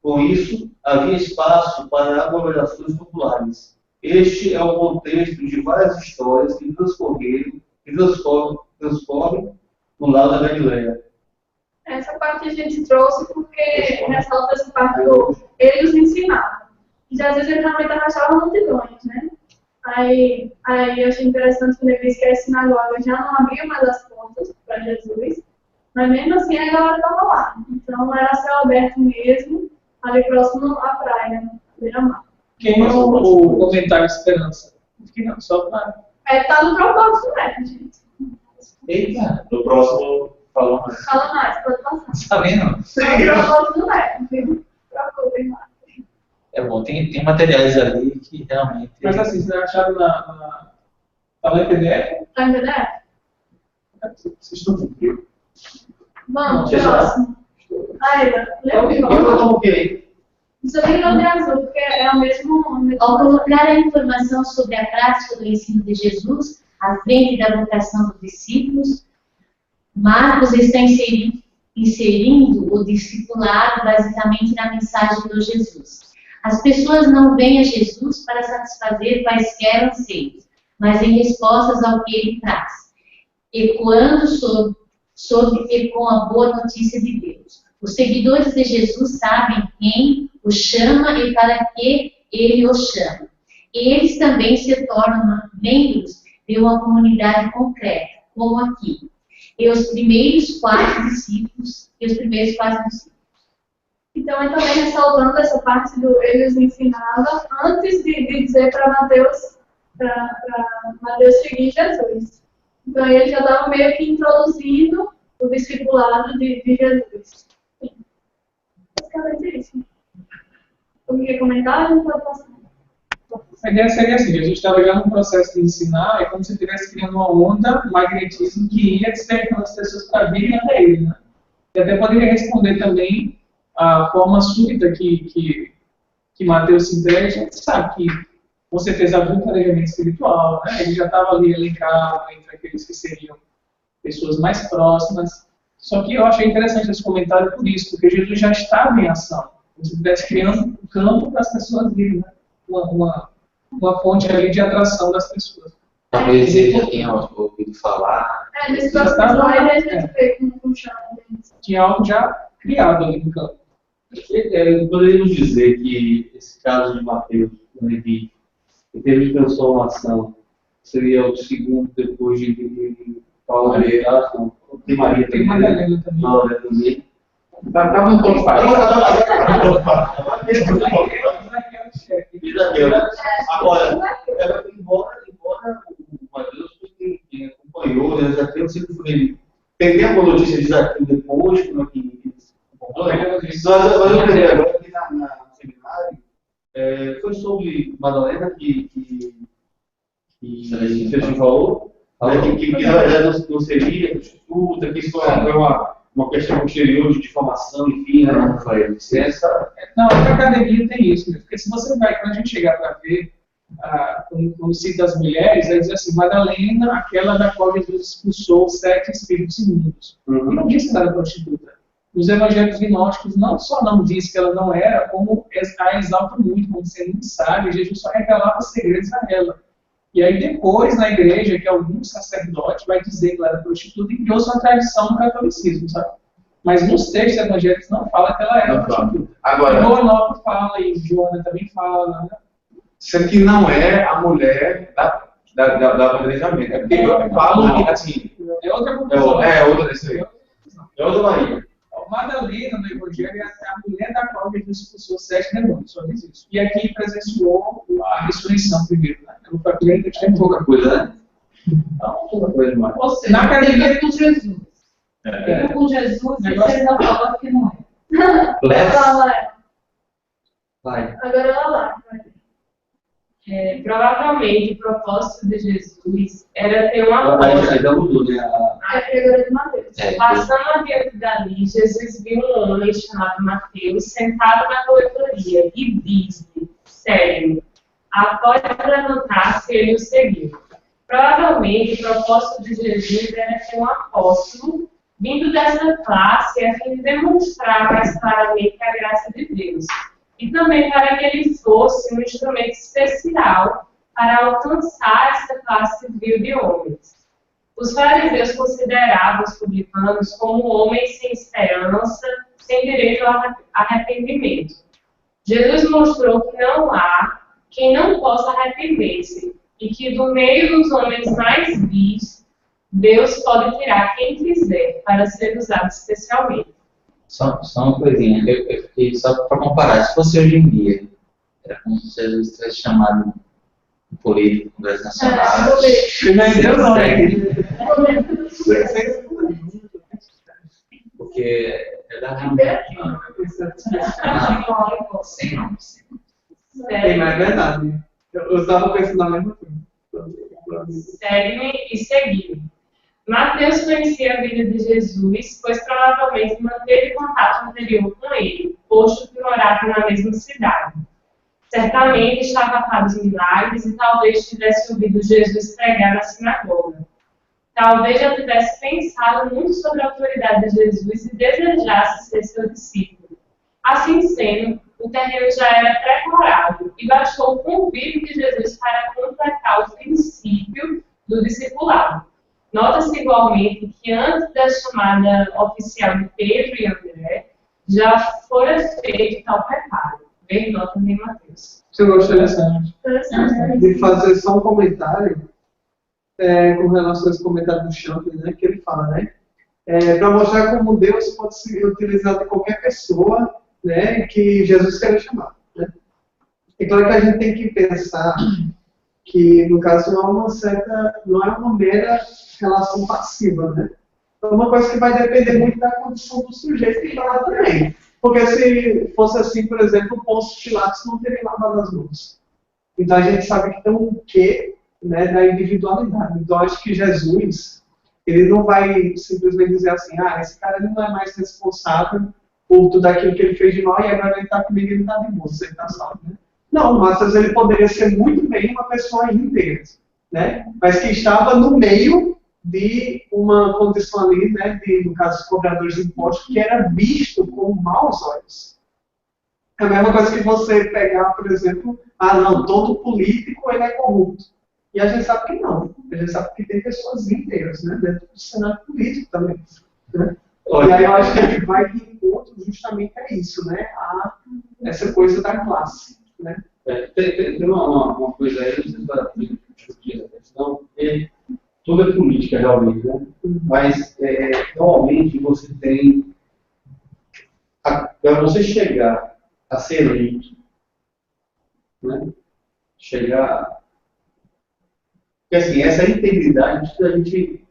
Com isso, havia espaço para aglomerações populares. Este é o contexto de várias histórias que transcorrem no lado da Galileia. Essa parte a gente trouxe porque nessa outra parte ele os ensinava. E às vezes ele realmente arrastava multidões, né? Aí eu achei interessante que ele disse que a sinagoga já não abria mais as portas para Jesus, mas mesmo assim a galera estava lá. Então era céu aberto mesmo, ali próximo à praia, né? Beira-mar. Quem é o comentário Esperança? Que não, só para. Tá no propósito, né, gente? Eita, No próximo, fala mais. Fala mais, pode passar. tá vendo? Tá no propósito, né? Procurem lá. É bom, tem materiais ali que realmente. Mas assim, vocês acharam na. Tá no PDF? Tá entendendo? Vocês estão cumprindo? Vamos, Já. próximo. Aida, lembra? Eu coloquei. Isso aqui não é azul, porque é o mesmo. Ao colocar a informação sobre a prática do ensino de Jesus à frente da vocação dos discípulos, Marcos está inserindo o discipulado basicamente na mensagem do Jesus. As pessoas não vêm a Jesus para satisfazer quaisquer anseios, mas em respostas ao que ele traz, ecoando sobre com a boa notícia de Deus. Os seguidores de Jesus sabem quem o chama e para que ele os chama. Eles também se tornam membros de uma comunidade concreta, como aqui. e os primeiros 4 discípulos. Então, ele também ressaltando essa parte do ele os ensinava antes de dizer para Mateus seguir Jesus. Então, ele já estava meio que introduzindo o discipulado de Jesus. Sim. Basicamente isso. Alguém quer comentar? Não pode passar. A ideia seria assim, a gente estava já no processo de ensinar, é como se estivesse criando uma onda, um magnetismo que ia despertando as pessoas para virem até ele, né? E até poderia responder também a forma súbita que Mateus se entrega. A gente sabe que, com certeza, havia um planejamento espiritual, né? Ele já estava ali elencado entre aqueles que seriam pessoas mais próximas. Só que eu achei interessante esse comentário por isso, porque Jesus já estava em ação, como se estivesse criando um campo para as pessoas virem, né? Uma fonte ali de atração das pessoas. Talvez ele já tenha ouvido falar. Nesse próximo slide a gente vê com o chão. Tinha algo já criado ali no campo. Poderíamos dizer que esse caso de Mateus, Levi, em termos de transformação, seria o segundo depois de Paulo Ariel, tem Maria Tem Madalena também. Estava um pouco Agora, embora o Mateus quem acompanhou, né, já tem sido ele. Tem a notícia de desafio depois, como é que mas eu lembrei agora que no seminário foi sobre Madalena que você falou, que na verdade não seria prostituta, que isso foi uma questão posterior de difamação, enfim, né? Não foi licença. Não, a academia tem isso, né? Porque se você vai, quando a gente chegar para ver, quando cita das mulheres, vai dizer assim, Madalena, aquela da qual Jesus expulsou 7 espíritos imundos. E não diz que ela era prostituta. Os evangelhos gnósticos não só não diz que ela não era, como a exaltam muito, como sendo muito sábia, Jesus só revelava segredos a ela. E aí depois, na igreja, que algum sacerdote vai dizer que ela era prostituta e criou sua tradição no catolicismo, sabe? Mas nos textos evangélicos não fala que ela era prostituta. Agora, Boanova fala, e Joana também fala, né? Isso aqui não é a mulher da planejamento. É porque eu falo que, assim... É outra confusão. É outra desse aí. É outra Maria. Madalena no Evangelho é a mulher da qual Jesus expulsou 7 demônios, só diz isso. E aqui presenciou a ressurreição primeiro, né? Ela foi a primeira que tinha pouca coisa, né? Não, pouca coisa demais. Ou seja, na academia com Jesus. Com Jesus, você não falou que não é. Leva. Vai. Agora ela lá. Provavelmente o propósito de Jesus era ter uma apóstolo. Ainda mudou, né? A figura de Mateus. Passando adiante dali, Jesus viu um homem chamado Mateus sentado na coletoria e disse-lhe, segue-me. Após levantar-se, ele o seguiu. Provavelmente o propósito de Jesus era ter um apóstolo vindo dessa classe a fim de demonstrar mais claramente a graça de Deus. E também para que ele fosse um instrumento especial para alcançar essa classe vil de homens. Os fariseus consideravam os publicanos como homens sem esperança, sem direito ao arrependimento. Jesus mostrou que não há quem não possa arrepender-se e que do meio dos homens mais vis, Deus pode tirar quem quiser para ser usado especialmente. Só uma coisinha, eu fiquei só para comparar, se fosse hoje em dia, era como se Jesus tivesse chamado um político do Congresso Nacional. Porque é da sem nome. Tem mais verdade. Eu estava pensando na mesma coisa. Segue-me e seguiu. Mateus conhecia a vida de Jesus, pois provavelmente manteve contato anterior com ele, posto que morava na mesma cidade. Certamente estava a par dos milagres e talvez tivesse ouvido Jesus pregar na sinagoga. Talvez já tivesse pensado muito sobre a autoridade de Jesus e desejasse ser seu discípulo. Assim sendo, o terreno já era preparado e bastou o convite de Jesus para completar o princípio do discipulado. Nota-se igualmente que antes da chamada oficial de Pedro e André, já fora feito tal preparo. Ver nota de Mateus. Eu gostei de fazer só um comentário com relação a esse comentário do Champlin, né, que ele fala, né, para mostrar como Deus pode ser utilizado em qualquer pessoa, né, que Jesus quer chamar. Né? É claro que a gente tem que pensar que, no caso, não é uma mera relação passiva, né? É uma coisa que vai depender muito da condição do sujeito que está lá também. Porque se fosse assim, por exemplo, o Pôncio Pilatos não teria lavado as mãos. Então a gente sabe que tem um quê, né, da individualidade. Então acho que Jesus, ele não vai simplesmente dizer assim, esse cara não é mais responsável por tudo aquilo que ele fez de mal e agora ele está comigo e ele está de boa, ele está salvo, né? Não, mas ele poderia ser muito bem uma pessoa íntegra, né? Mas que estava no meio de uma condição ali, né, no caso dos cobradores de impostos, que era visto com maus olhos. É a mesma coisa que você pegar, por exemplo, não, todo político ele é corrupto. E a gente sabe que não. A gente sabe que tem pessoas íntegras, né, dentro do cenário político também. Né? E aí eu acho que a gente vai de encontro justamente a isso, né, a essa coisa da classe. Né? Tem uma coisa aí, não sei se vai discutir essa questão, porque tudo é política realmente, né? Mas normalmente você tem, para você chegar a ser eleito, né? Porque assim, essa integridade a gente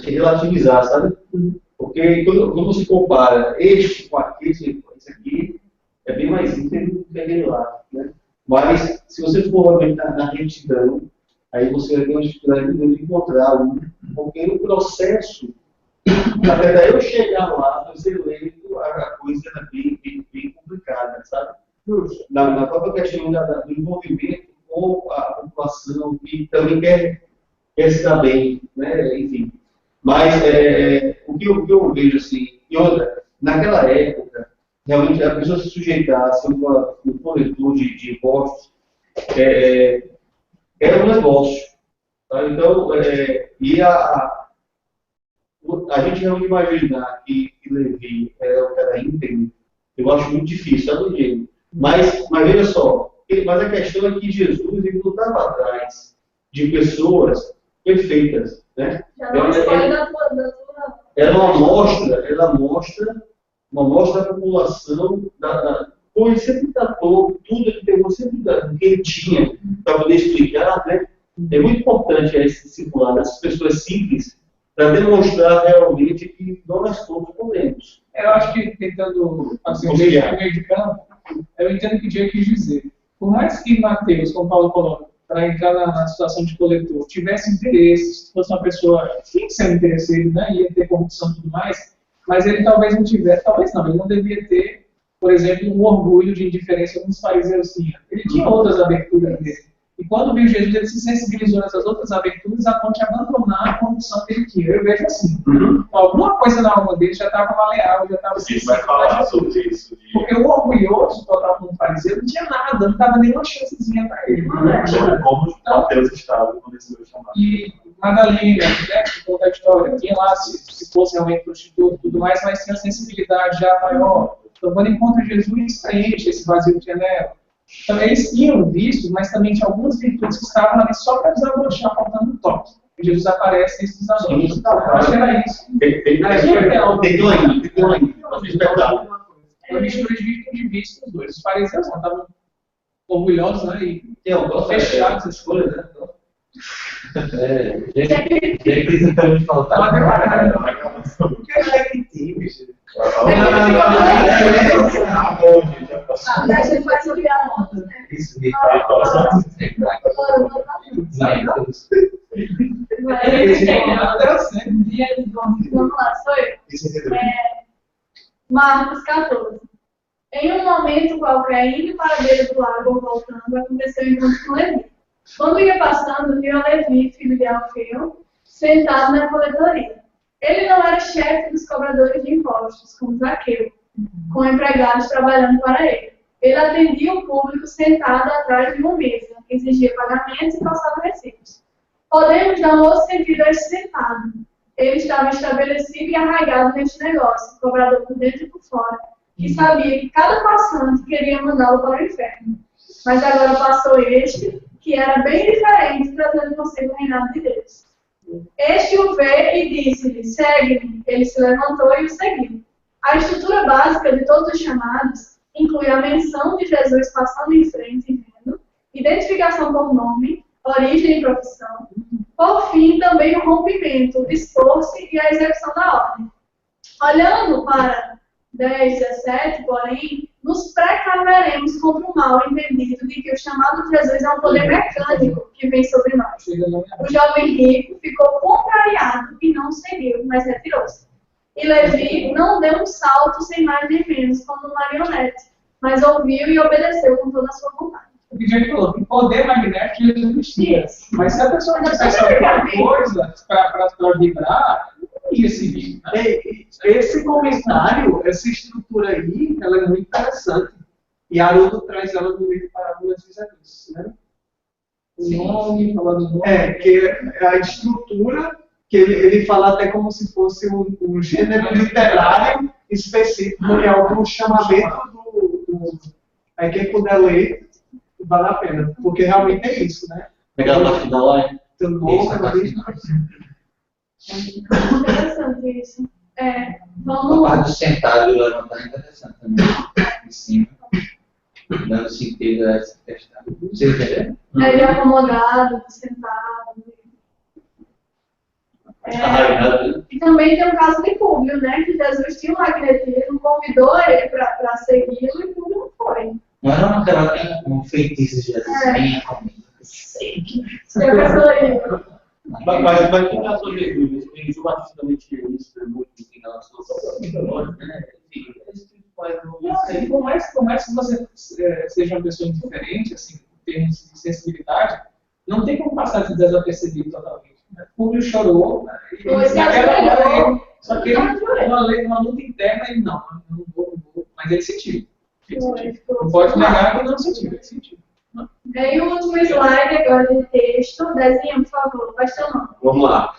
relativizar, sabe? Porque quando você compara este com aquele, esse aqui é bem mais íntegro do que aquele lá, né? Mas se você for realmente na retidão, aí você vai ter uma dificuldade de encontrar porque no processo, até eu chegar lá, eu ser eleito, a coisa era bem complicada, sabe? Na própria questão do envolvimento com a população, que também quer se dar bem, né? Enfim. Mas o que eu vejo assim, e outra, naquela época, realmente a pessoa se sujeitasse a um coletor de impostos, era um negócio. Tá? Então, a gente realmente imaginar que Levi era um cara íntegro, eu acho muito difícil, sabe, Diego? Mas veja só, mas a questão é que Jesus ele não estava atrás de pessoas perfeitas. Né? Era uma amostra da população, como ele sempre tratou tudo que pegou sempre do que ele tinha para poder explicar, né? É muito importante esse discipulado dessas pessoas simples para demonstrar realmente que nós todos podemos. Eu acho que, tentando fazer um meio de campo, eu entendo o que o Diego quis dizer. Por mais que Mateus, como Paulo falou, para entrar na situação de coletor, tivesse interesse, se fosse uma pessoa que tinha que ser interesseiro, né, ia ter corrupção e tudo mais, mas ele talvez não tivesse, ele não devia ter, por exemplo, um orgulho de indiferença como os fariseus tinham. Ele tinha outras aberturas dele. E quando viu Jesus, ele se sensibilizou nessas outras aberturas a ponto de abandonar a corrupção que ele tinha. Eu vejo assim, alguma coisa na alma dele já estava maleável, já estava... A gente vai falar sobre isso. Porque o orgulhoso total como fariseu não tinha nada, não dava nenhuma chancezinha para ele. Como Mateus estava quando ele foi chamado. E Madalena, né, que conta a história, tinha lá, se fosse realmente prostituta e tudo mais, mas tinha sensibilidade já maior. Então, quando encontra Jesus, preenche esse vazio que tinha nela. Então, eles tinham visto, mas também tinha algumas virtudes que estavam ali só para desabrochar, faltando um toque. E Jesus aparece nesses desabrochos. Então, eu acho que era isso. Uma mistura de virtude de vista dos dois. Os fariseus estavam orgulhosos, né? E fechados as coisas, né? Gente, então, faltava. Você vai subir a nota. Isso me faz. Vamos lá, sou eu. Marcos 14. Em um momento qualquer, indo para a beira do lago ou voltando, aconteceu o encontro com Levi. Quando ia passando, viu a Levi, filho de Alfeu, sentado na coletoria. Ele não era chefe dos cobradores de impostos, como Zaqueu, com empregados trabalhando para ele. Ele atendia o público sentado atrás de uma mesa, exigia pagamentos e passava recibos. Podemos dar um outro sentido a esse sentado. Ele estava estabelecido e arraigado neste negócio, cobrador por dentro e por fora, que sabia que cada passante queria mandá-lo para o inferno. Mas agora passou este, que era bem diferente, trazendo consigo o reinado de Deus. Este o vê e disse-lhe, segue-me. Ele se levantou e o seguiu. A estrutura básica de todos os chamados inclui a menção de Jesus passando em frente e vendo, identificação por nome, origem e profissão. Por fim, também o rompimento, o dispor-se e a execução da ordem. Olhando para 10, 17, porém, nos precaveremos contra o mal entendido de que o chamado de Jesus é um poder mecânico que vem sobre nós. O jovem rico ficou contrariado e não seguiu, mas retirou-se. E Levi não deu um salto sem mais nem menos, como um marionete, mas ouviu e obedeceu com toda a sua vontade. O que a gente falou, que poder magnético já existia. Mas se a pessoa começasse alguma coisa para vibrar, não ia seguir. Né? Esse comentário, essa estrutura aí, ela é muito interessante. E Haroldo traz ela no livro Parábolas de Jesus, né? O nome, falando o nome. Que é a estrutura, que ele fala até como se fosse um gênero literário específico, que é algum chamamento do. Aí quem puder ler, vale a pena, porque realmente é isso, né? Pegar a parte da hora. Interessante isso. A Vamos. parte do sentado e levantar é interessante também. Em cima. Dando sentido a essa questão. Você entendeu? De acomodado, de sentado. E também tem o caso de Públio, né? Que Jesus tinha um magnetismo, convidou ele para segui-lo e Públio não foi. Não era uma cara um feitiço de Jesus. Mas vai ficar sobre Jesus. Tem João Batista também tinha isso, muito em relação aos né? Enfim, esse tipo de coisa. Por mais que você seja uma pessoa indiferente, assim, em termos de sensibilidade, não tem como passar de desapercebido totalmente. Né? O público chorou, né? Só que ele, uma luta interna, ele não vou, mas ele sentiu. Não pode negar que não sentiu, ele sentiu. E o último slide agora de texto, desenho, por favor, vai seu nome. Vamos lá.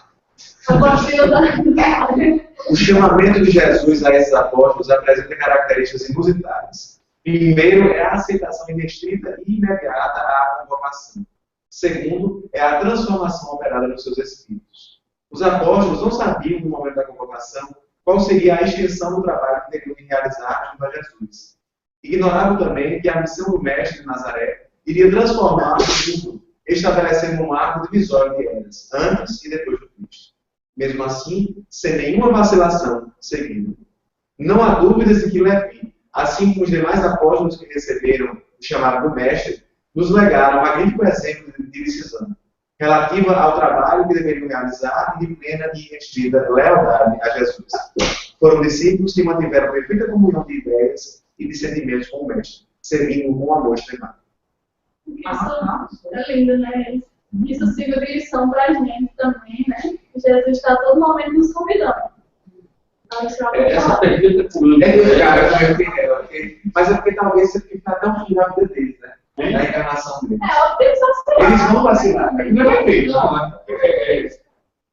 O chamamento de Jesus a esses apóstolos apresenta características inusitadas. Primeiro, é a aceitação irrestrita e imediata à convocação. Segundo, é a transformação operada nos seus espíritos. Os apóstolos não sabiam, no momento da convocação, qual seria a extensão do trabalho que deveriam realizar junto a Jesus. Ignoravam também que a missão do Mestre de Nazaré iria transformar o mundo, estabelecendo um marco divisório de eras, antes e depois do Cristo. Mesmo assim, sem nenhuma vacilação, seguindo. Não há dúvidas de que Levi, assim como os demais apóstolos que receberam o chamado do Mestre, nos legaram um magnífico exemplo de decisão, relativa ao trabalho que deveriam realizar e de plena e restrita lealdade a Jesus. Foram discípulos que mantiveram perfeita comunhão de ideias e de sentimentos com o Mestre, servindo com amor extremado. Isso é lindo, né? Isso sirva de lição para a gente também, né? Jesus está a todo momento nos convidando. Essa pergunta é política. Mas é porque talvez você fique até um fim da vida deles, né? Na encarnação deles. Eles vão vacilar. Não é feito,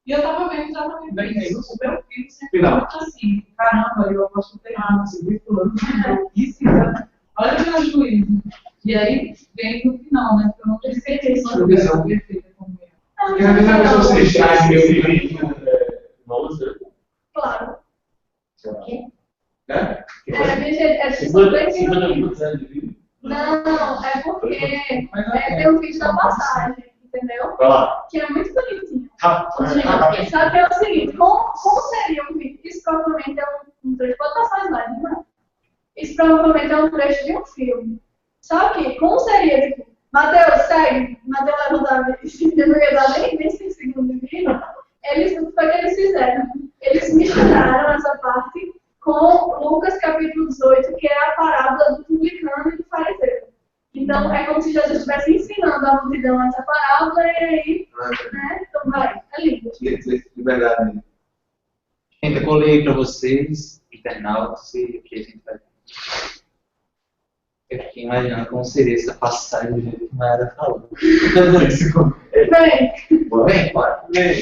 E eu tava vendo exatamente isso. O meu filho sempre Não. muito assim, caramba, eu posso ter esse fulano, isso, olha que juízo. E aí vem no final, né? Porque eu não tenho certeza de ser perfeita como eu. Porque às vezes a pessoa se distrai meu filho. Claro. Né? Não, é porque tem um vídeo da passagem, entendeu? Que é muito bonitinho. Só que é o seguinte, como seria um vídeo? Isso provavelmente é um trecho, pode passar as lives, não é? Isso provavelmente é um trecho de um filme. Só que, como seria, tipo, Mateus, segue, Mateus levantava e não ia dar nem 5 segundos de vídeo, foi o que eles fizeram. Eles misturaram essa parte com Lucas capítulo 18, que é a parábola do publicano e do fariseu. Então, é como se Jesus estivesse ensinando a multidão essa parábola e aí, né? Então, vai, é lindo. De verdade. Gente, eu vou ler para vocês, internautas, o que a gente vai. Eu fiquei imaginando como seria essa passagem do jeito que a Mayara falou. Vem, bora. Vem.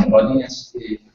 Podem assistir.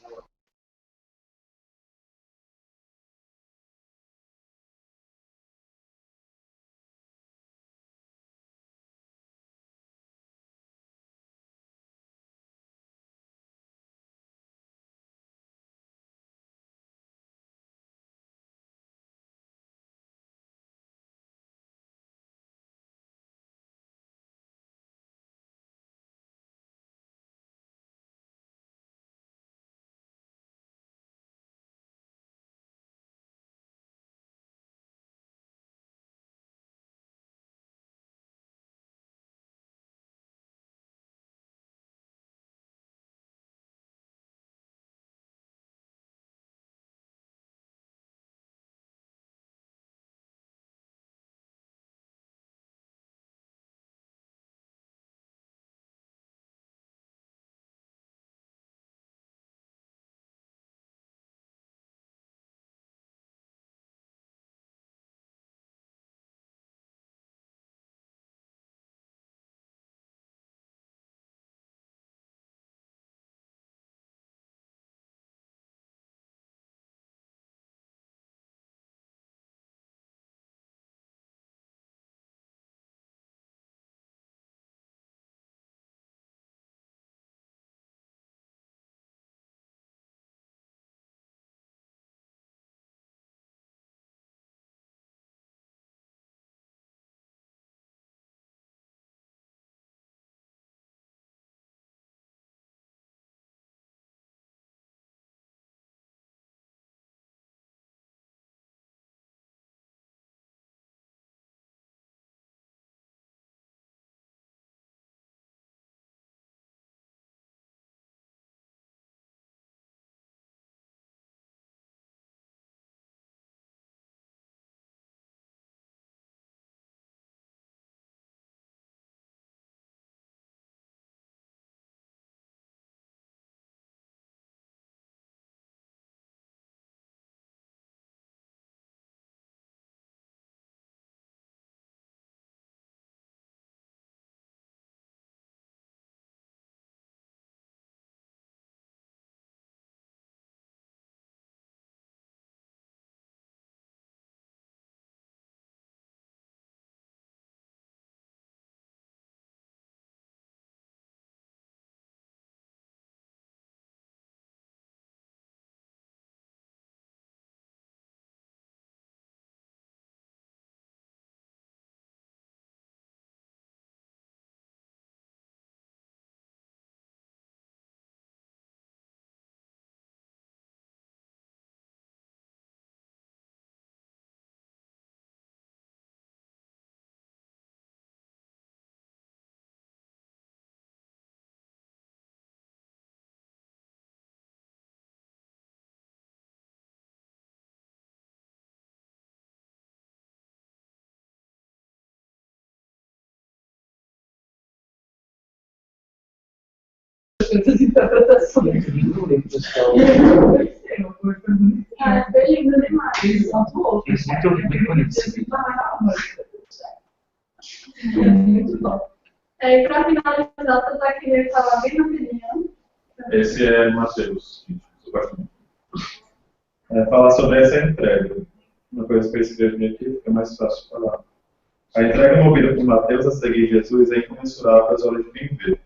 outras interpretações. Ah, foi lindo demais. Eles são outros. Muito bom. E para finalizar, eu só queria falar bem rapidinho. Esse é Mateus. Falar sobre essa entrega. Uma coisa que eu escrevi aqui fica mais fácil de falar. A entrega movida por Mateus a seguir Jesus é incomensurável às olhos de quem vê.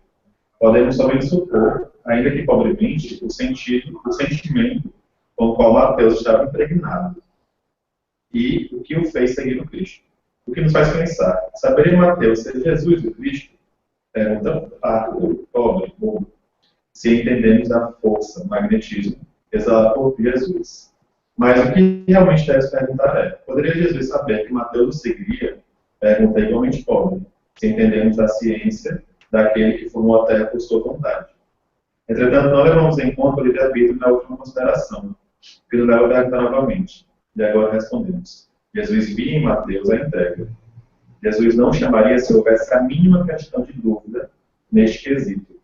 Podemos somente supor, ainda que pobremente, o sentimento com o qual Mateus estava impregnado e o que o fez seguir o Cristo. O que nos faz pensar, saberia Mateus ser Jesus o Cristo? Pergunta fácil, pobre, bobo, se entendemos a força, magnetismo, exalado por Jesus. Mas o que realmente deve perguntar é, poderia Jesus saber que Mateus o seguiria? Pergunta igualmente pobre, se entendemos a ciência daquele que formou a terra por sua vontade. Entretanto, não levamos em conta o livre-arbítrio na última consideração, que nos leva a perguntar novamente. E agora respondemos. Jesus via em Mateus a entrega. Jesus não chamaria se houvesse a mínima questão de dúvida neste quesito.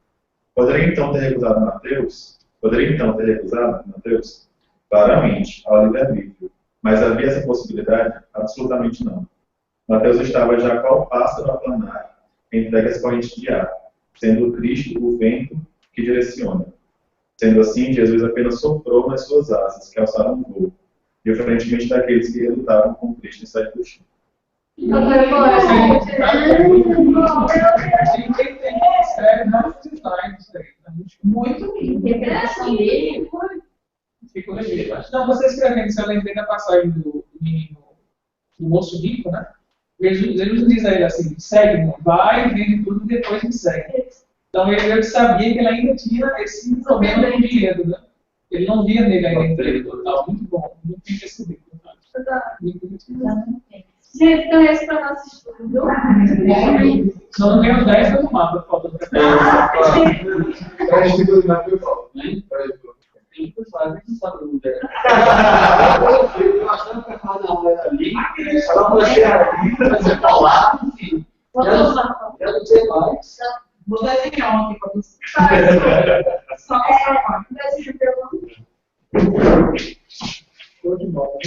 Poderia então ter recusado Mateus? Claramente, ao livre-arbítrio. Mas havia essa possibilidade? Absolutamente não. Mateus estava já qual pássaro a planar, entregue às correntes de ar, sendo o Cristo o vento que direciona. Sendo assim, Jesus apenas soprou nas suas asas, que alçaram um voo, diferentemente daqueles que relutavam com Cristo em sair do chão. Muito lindo. Interpretação dele ficou legal. Não, você escrevendo, se eu lembrei da passagem do menino, do moço rico, né? Jesus diz a ele assim, segue-me, vai, vende tudo e depois me segue. Então ele sabia que ele ainda tinha esse problema do dinheiro, né? Ele não via nele ainda emprego total. Muito bom, muito bem percebido. Gente, então esse foi o nosso estudo. Só não ganhou 10 no mapa, falta pra Vou desenhar um aqui para você. Só show de bola.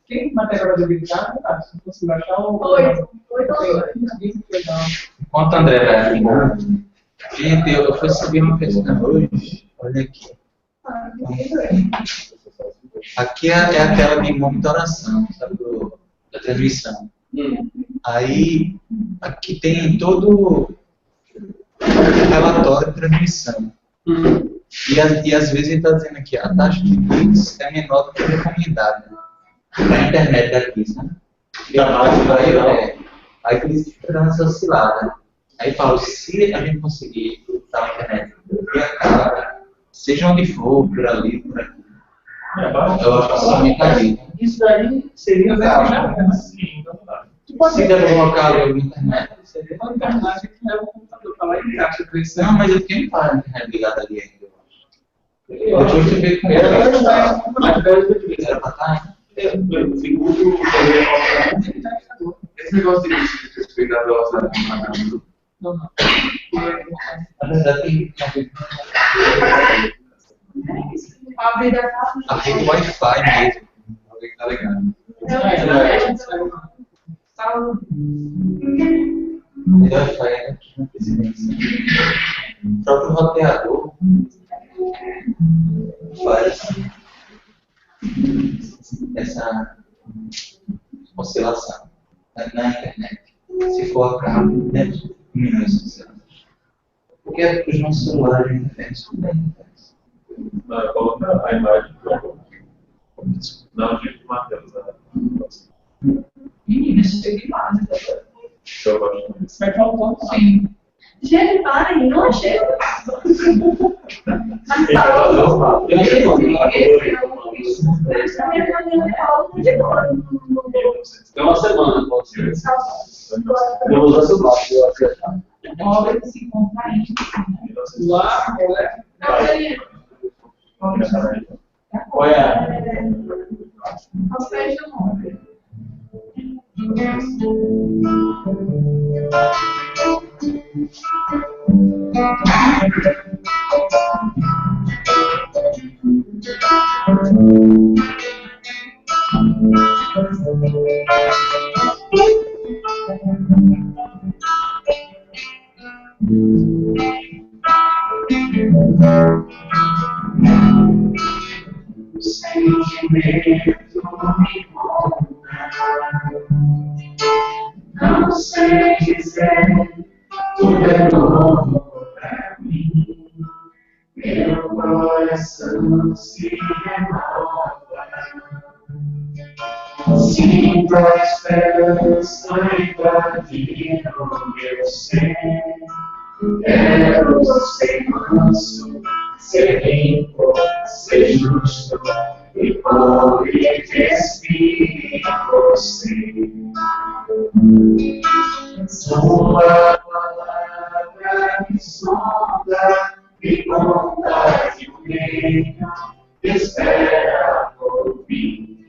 Quem matéria de habilidade, tá? Se você achar o. Oito. Enquanto André vai afirmar, gente, eu fui subir uma questão hoje. Olha aqui. Aqui é aquela de monitoração, sabe, da transmissão. Aí, aqui tem todo o relatório de transmissão. E às vezes ele está dizendo aqui, a taxa de bits é menor do que a recomendada. Na internet daqui, sabe? Aí por isso fica dando essa oscilada. Aí falo, se a gente conseguir usar a internet via cara, seja onde for, por ali, por aqui. Eu acho que somente ali. Isso daí seria já, sim, se der colocar ali na internet. Seria uma internet que leva o computador para lá e encaixa. Não, mas eu tenho a internet ligada ali ainda. Depois você vê como é que era pra estar. Esse negócio de respeito à velocidade Não. Na verdade, tem a rede Wi-Fi mesmo. Alguém tá ligado? A Wi-Fi é aqui na presidência. O próprio roteador faz essa oscilação na internet. Se for a cabo, deve diminuir essa oscilação. Porque os nossos celulares não tem isso bem. Coloca a imagem não de Mateus, né? Menina, cheio de imagem. Eu gosto disso. Vai faltando, Sim. Gente, parem, não achei. Mas essa minha família fala de boa. Tem uma semana, pode ser. Eu vou usar seu braço, eu acertar. Obra que se encontra aí. lá, né? Olha. Aos pés do monte. O sentimento me ronda. Não sei dizer, tudo é novo pra mim. Meu coração se renova. Sinto a esperança invadir o meu ser. Quero ser manso, ser limpo, ser justo e pobre respire você. Sua palavra me sonda, me conta de um reino que espera por mim.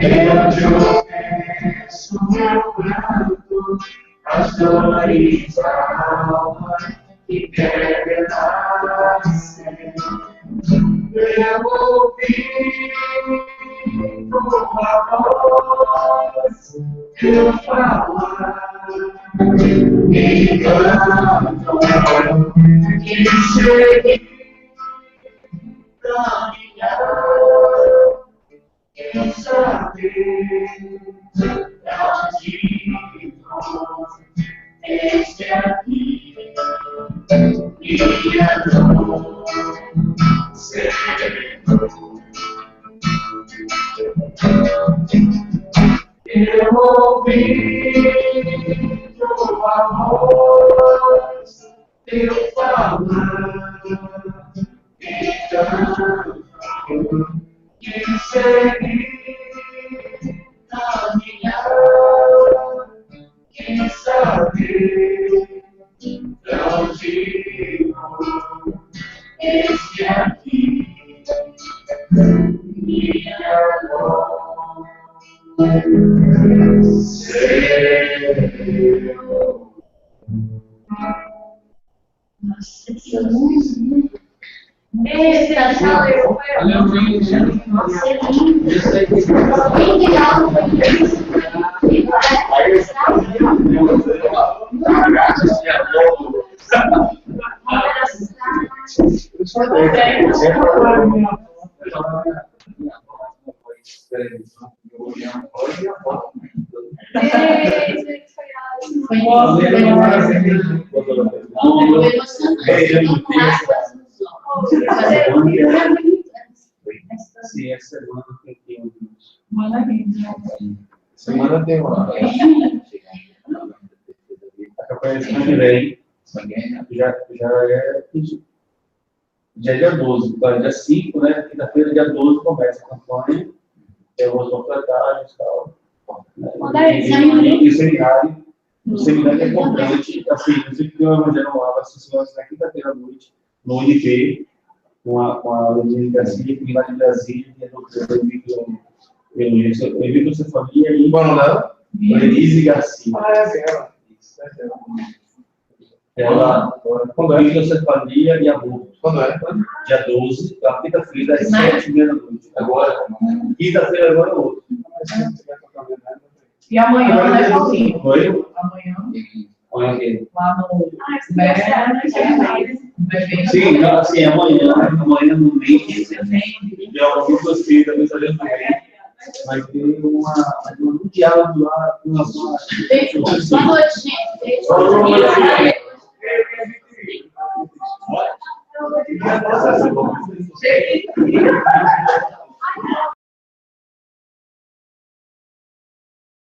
Eu te ofereço meu pranto, as dores da alma que quer renascer. Eu ouvi tua voz, eu falar, me canto, que cheguei caminhar, quem sabe onde vou, este aqui, minha dor, sereno. Eu ouvi tua voz, eu falar, e canto, que segui caminhar, quem sabe onde vou, este aqui, minha dor, sereno. Nossa, que lindo. Essa sala eu nossa, é lindo. Bem legal, não foi isso? Sim, essa semana tem um. Semana tem uma. A campanha de que vem já é dia 12, então dia 5, né? Quinta-feira, dia 12, começa a campanha. Temos panfletagem e tal. E seminário. O seminário é importante, assim, eu sei que o Evangelho lá vai ser na quinta-feira à noite, no UNP, com a Luiz Garcia, que vem lá de Brasília, e a doutora Emílio Cefania e Denise Garcia. Ela, Emílio Cefania e aborto. Quando é? Dia 12, a quinta-feira, às 7h30 da noite. Agora, quinta-feira, agora outro. E amanhã, né, Paulinho? Oi? Amanhã. Amanhã quê? Lá no Sim, assim, amanhã no mês, de alguns vocês também sabendo também, vai ter um diálogo lá com a sua. Boa noite, gente. Boa noite. Olha.